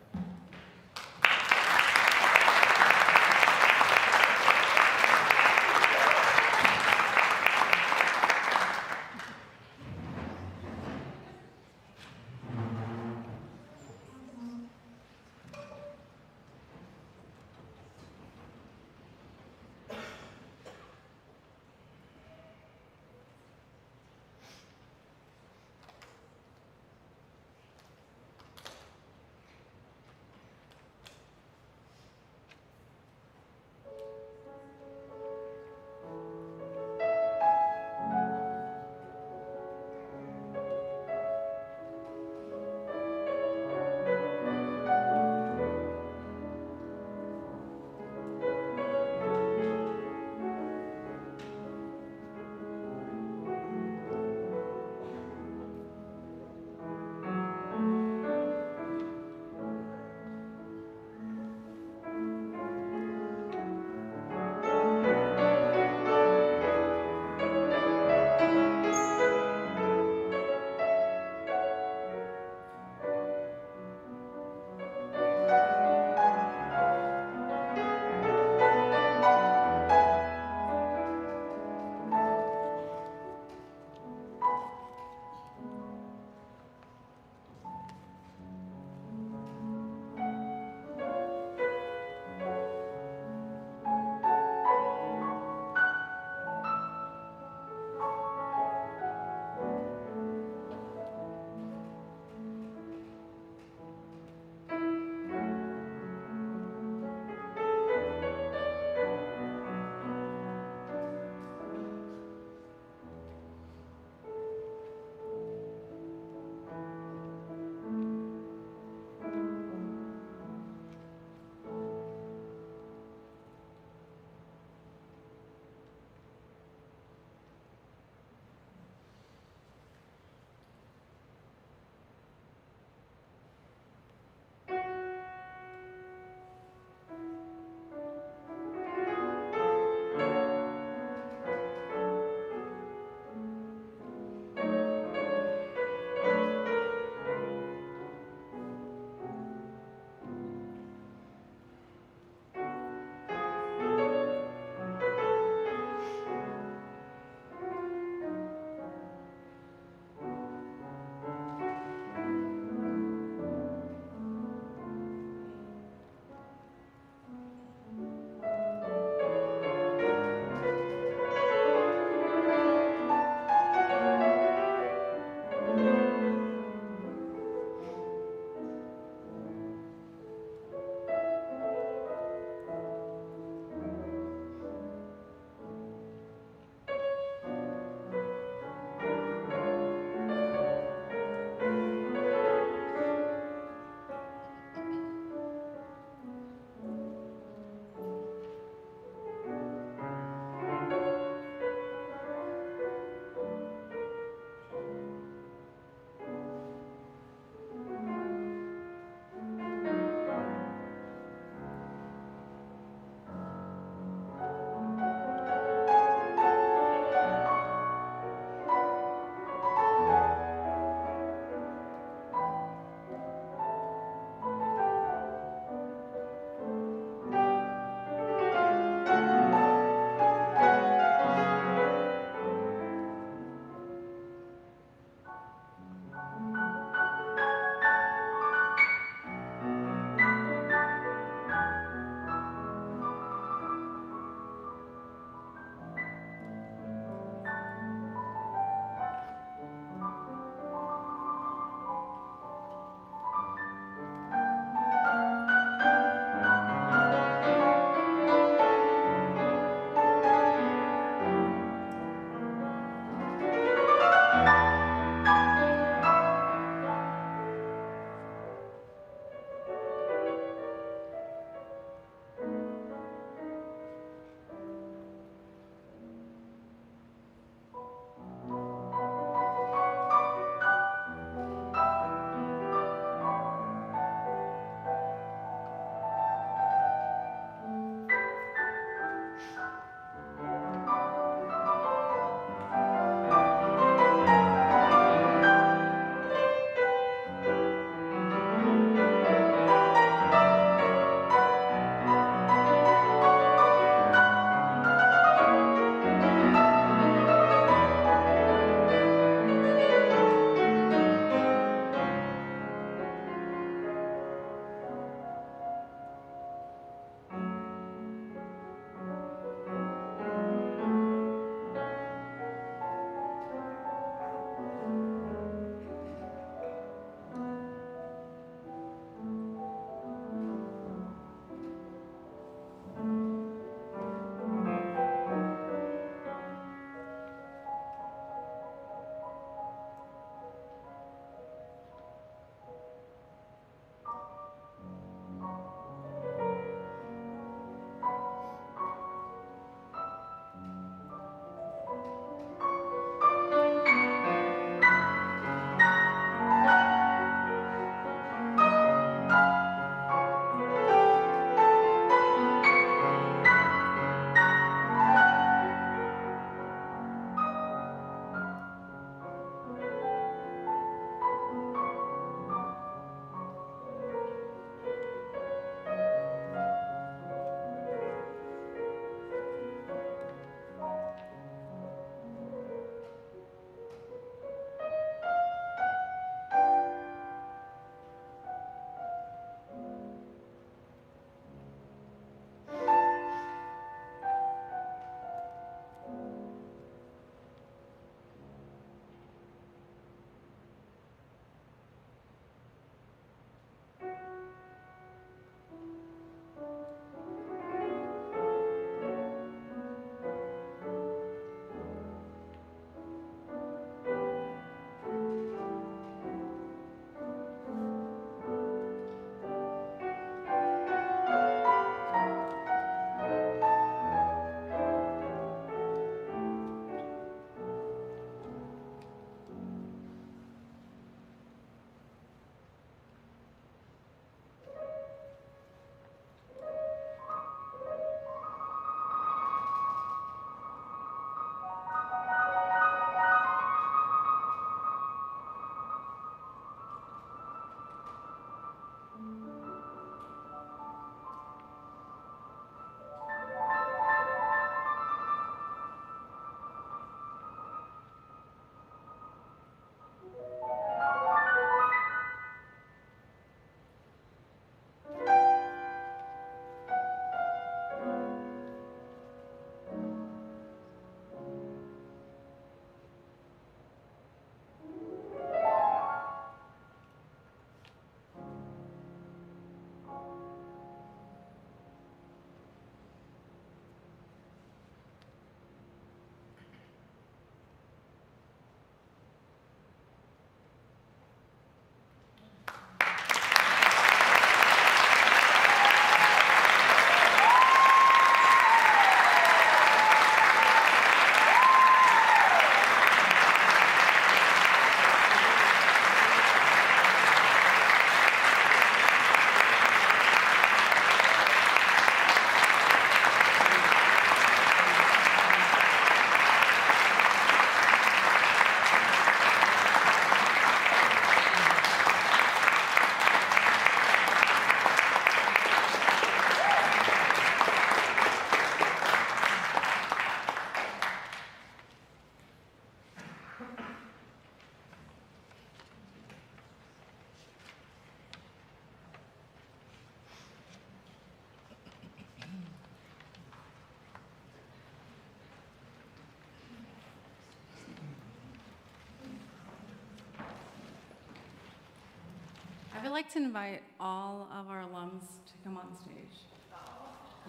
I would like to invite all of our alums to come on stage.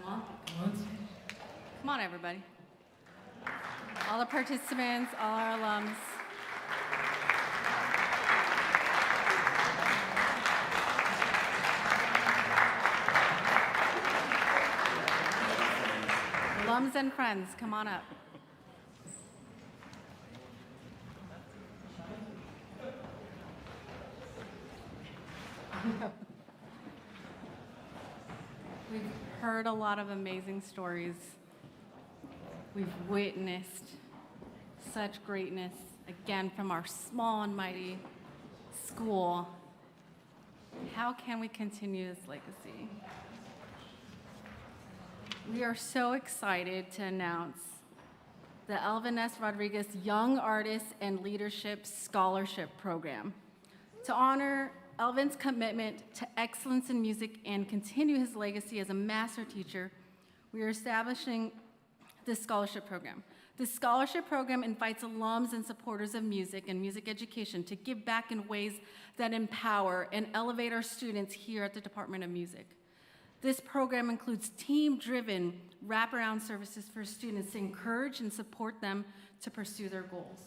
Come on stage. Come on, everybody. All the participants, all our alums. Alums and friends, come on up. We've heard a lot of amazing stories. We've witnessed such greatness, again, from our small and mighty school. How can we continue this legacy? We are so excited to announce the Elvin S. Rodriguez Young Artists and Leadership Scholarship Program. To honor Elvin's commitment to excellence in music and continue his legacy as a master teacher, we are establishing this scholarship program. This scholarship program invites alums and supporters of music and music education to give back in ways that empower and elevate our students here at the Department of Music. This program includes team-driven wraparound services for students to encourage and support them to pursue their goals.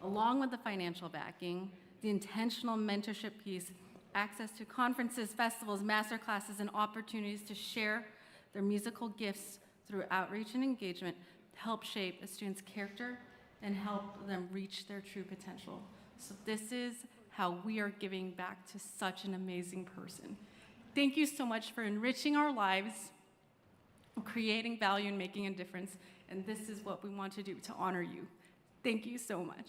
Along with the financial backing, the intentional mentorship piece, access to conferences, festivals, master classes, and opportunities to share their musical gifts through outreach and engagement help shape a student's character and help them reach their true potential. So this is how we are giving back to such an amazing person. Thank you so much for enriching our lives, creating value, and making a difference. And this is what we want to do to honor you. Thank you so much.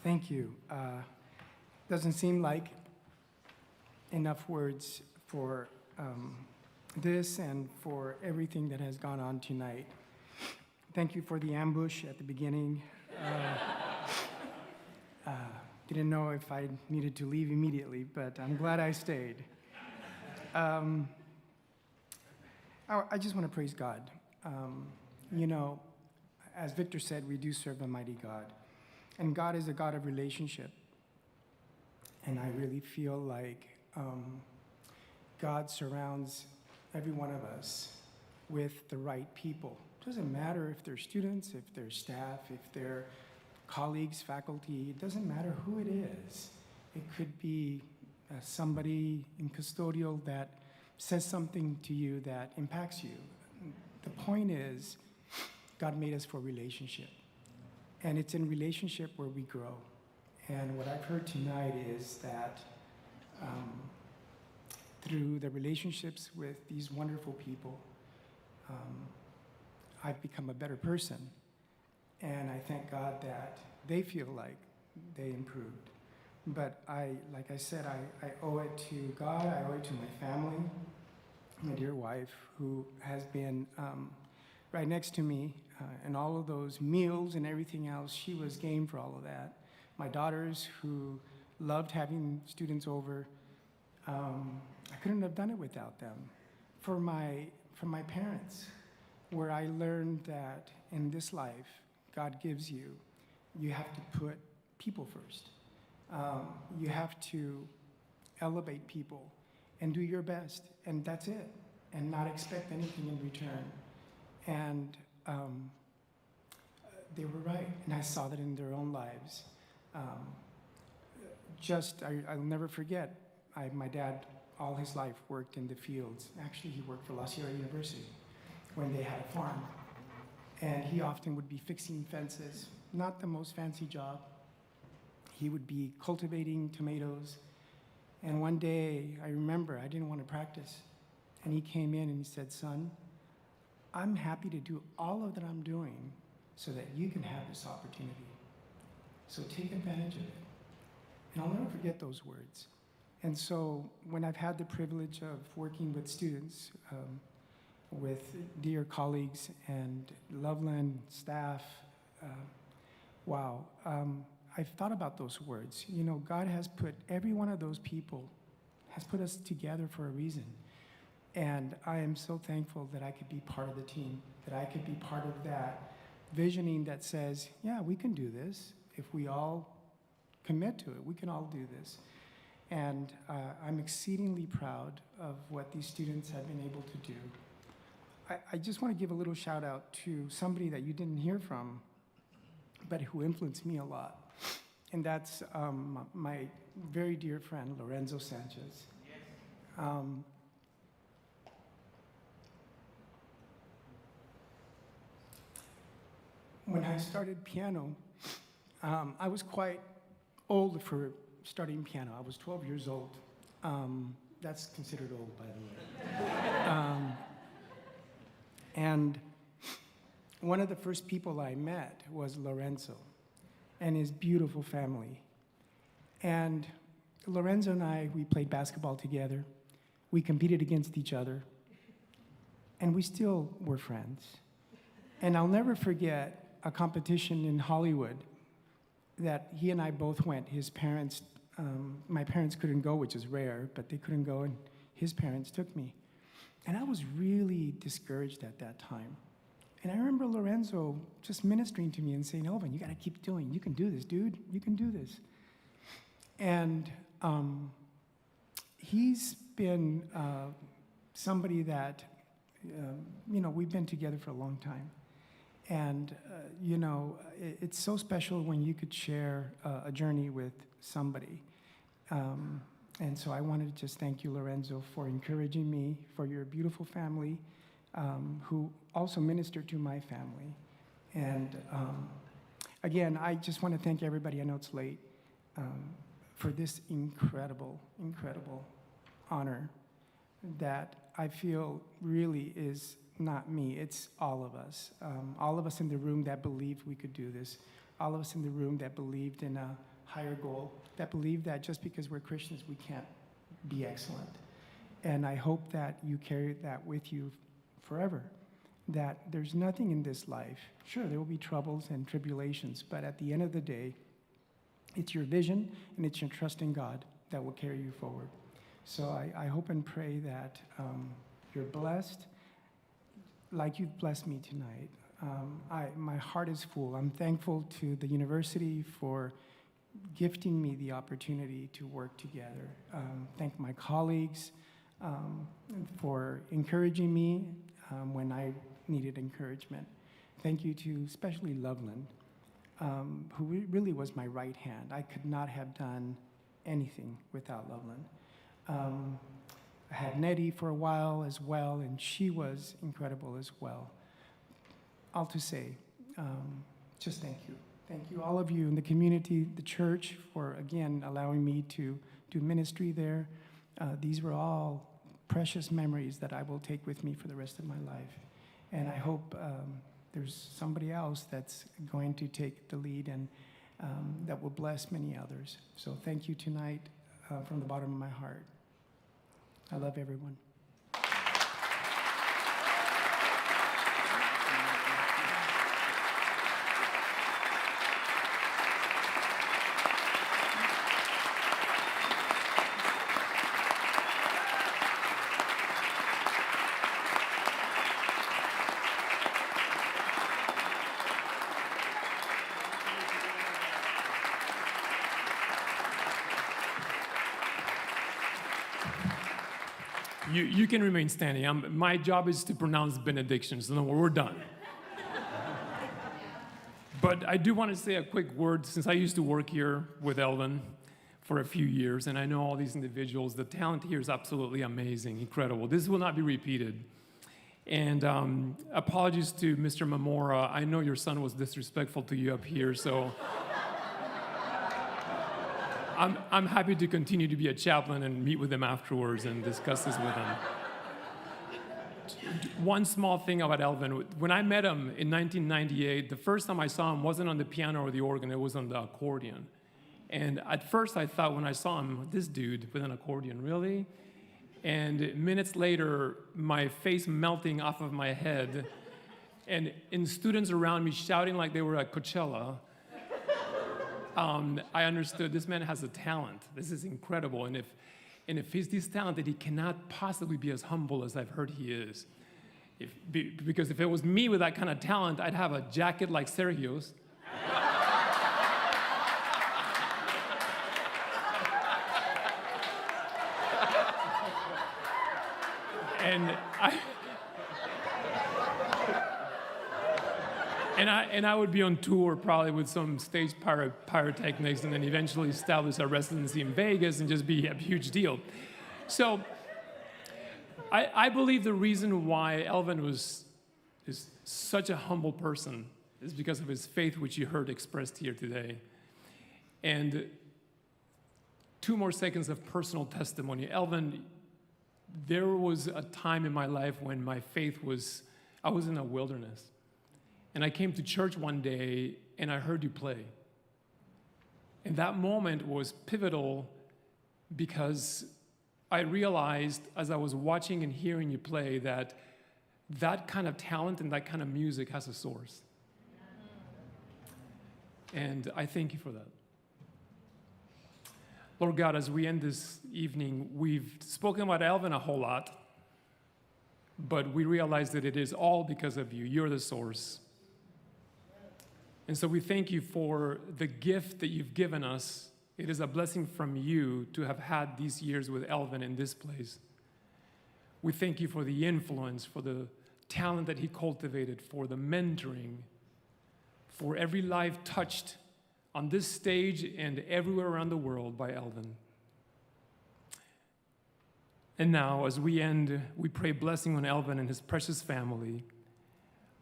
Thank you. Doesn't seem like enough words for this and for everything that has gone on tonight. Thank you for the ambush at the beginning. Didn't know if I needed to leave immediately, but I'm glad I stayed. I just want to praise God. You know, as Victor said, we do serve a mighty God. And God is a God of relationship. And I really feel like God surrounds every one of us with the right people. It doesn't matter if they're students, if they're staff, if they're colleagues, faculty, it doesn't matter who it is. It could be somebody in custodial that says something to you that impacts you. The point is, God made us for relationship. And it's in relationship where we grow. And what I've heard tonight is that through the relationships with these wonderful people, I've become a better person. And I thank God that they feel like they improved. But like I said, I owe it to God, I owe it to my family, my dear wife, who has been right next to me, and all of those meals and everything else. She was game for all of that. My daughters, who loved having students over, I couldn't have done it without them. For my parents, where I learned that in this life God gives you, you have to put people first. You have to elevate people and do your best, and that's it, and not expect anything in return. And they were right, and I saw that in their own lives. I'll never forget, my dad, all his life, worked in the fields. Actually, he worked for La Sierra University when they had a farm. And he often would be fixing fences, not the most fancy job. He would be cultivating tomatoes. And one day, I remember, I didn't want to practice. And he came in and he said, "Son, I'm happy to do all of that I'm doing so that you can have this opportunity. So take advantage of it." And I'll never forget those words. And so when I've had the privilege of working with students, with dear colleagues and Loveland staff, I've thought about those words. You know, God has put every one of those people, has put us together for a reason. And I am so thankful that I could be part of the team, that I could be part of that visioning that says, yeah, we can do this. If we all commit to it, we can all do this. And I'm exceedingly proud of what these students have been able to do. I just want to give a little shout out to somebody that you didn't hear from, but who influenced me a lot. And that's my very dear friend, Lorenzo Sanchez. When I started piano, I was quite old for starting piano. I was 12 years old. That's considered old, by the way. And one of the first people I met was Lorenzo and his beautiful family. And Lorenzo and I, we played basketball together. We competed against each other. And we still were friends. And I'll never forget a competition in Hollywood that he and I both went. His parents, my parents couldn't go, which is rare, but they couldn't go, and his parents took me. And I was really discouraged at that time. And I remember Lorenzo just ministering to me and saying, "Elvin, you gotta keep doing. You can do this, dude. You can do this." And he's been somebody that, we've been together for a long time. And, it's so special when you could share a journey with somebody. And so I wanted to just thank you, Lorenzo, for encouraging me, for your beautiful family, who also ministered to my family. And again, I just want to thank everybody, I know it's late, for this incredible, incredible honor that I feel really is not me, it's all of us. All of us in the room that believed we could do this. All of us in the room that believed in a higher goal, that believed that just because we're Christians, we can't be excellent. And I hope that you carry that with you forever, that there's nothing in this life. Sure, there will be troubles and tribulations, but at the end of the day, it's your vision and it's your trust in God that will carry you forward. So I hope and pray that you're blessed like you've blessed me tonight. My heart is full. I'm thankful to the university for gifting me the opportunity to work together. Thank my colleagues for encouraging me when I needed encouragement. Thank you to especially Loveland, who really was my right hand. I could not have done anything without Loveland. I had Nettie for a while as well, and she was incredible as well. All to say, just thank you. Thank you, all of you in the community, the church, for, again, allowing me to do ministry there. These were all precious memories that I will take with me for the rest of my life. And I hope there's somebody else that's going to take the lead and that will bless many others. So thank you tonight from the bottom of my heart. I love everyone. You can remain standing. My job is to pronounce benedictions. No, we're done. But I do want to say a quick word, since I used to work here with Elvin for a few years, and I know all these individuals. The talent here is absolutely amazing, incredible. This will not be repeated. And apologies to Mr. Mamora. I know your son was disrespectful to you up here, so I'm happy to continue to be a chaplain and meet with him afterwards and discuss this with him. One small thing about Elvin. When I met him in 1998, the first time I saw him wasn't on the piano or the organ, it was on the accordion. And at first I thought when I saw him, this dude with an accordion, really? And minutes later, my face melting off of my head, and students around me shouting like they were at Coachella, I understood this man has a talent. This is incredible. And if he's this talented, he cannot possibly be as humble as I've heard he is. Because if it was me with that kind of talent, I'd have a jacket like Sergio's. And I would be on tour probably with some stage pyrotechnics and then eventually establish a residency in Vegas and just be a huge deal. So I believe the reason why Elvin is such a humble person is because of his faith, which you heard expressed here today. And 2 more seconds of personal testimony. Elvin, there was a time in my life when my faith I was in a wilderness. And I came to church one day and I heard you play. And that moment was pivotal because I realized as I was watching and hearing you play that kind of talent and that kind of music has a source. And I thank you for that. Lord God, as we end this evening, we've spoken about Elvin a whole lot, but we realize that it is all because of you. You're the source. And so we thank you for the gift that you've given us. It is a blessing from you to have had these years with Elvin in this place. We thank you for the influence, for the talent that he cultivated, for the mentoring, for every life touched on this stage and everywhere around the world by Elvin. And now, as we end, we pray blessing on Elvin and his precious family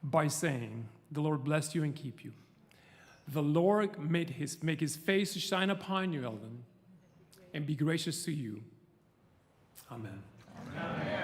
by saying, the Lord bless you and keep you. The Lord make his face to shine upon you, Elvin, and be gracious to you. Amen. Amen.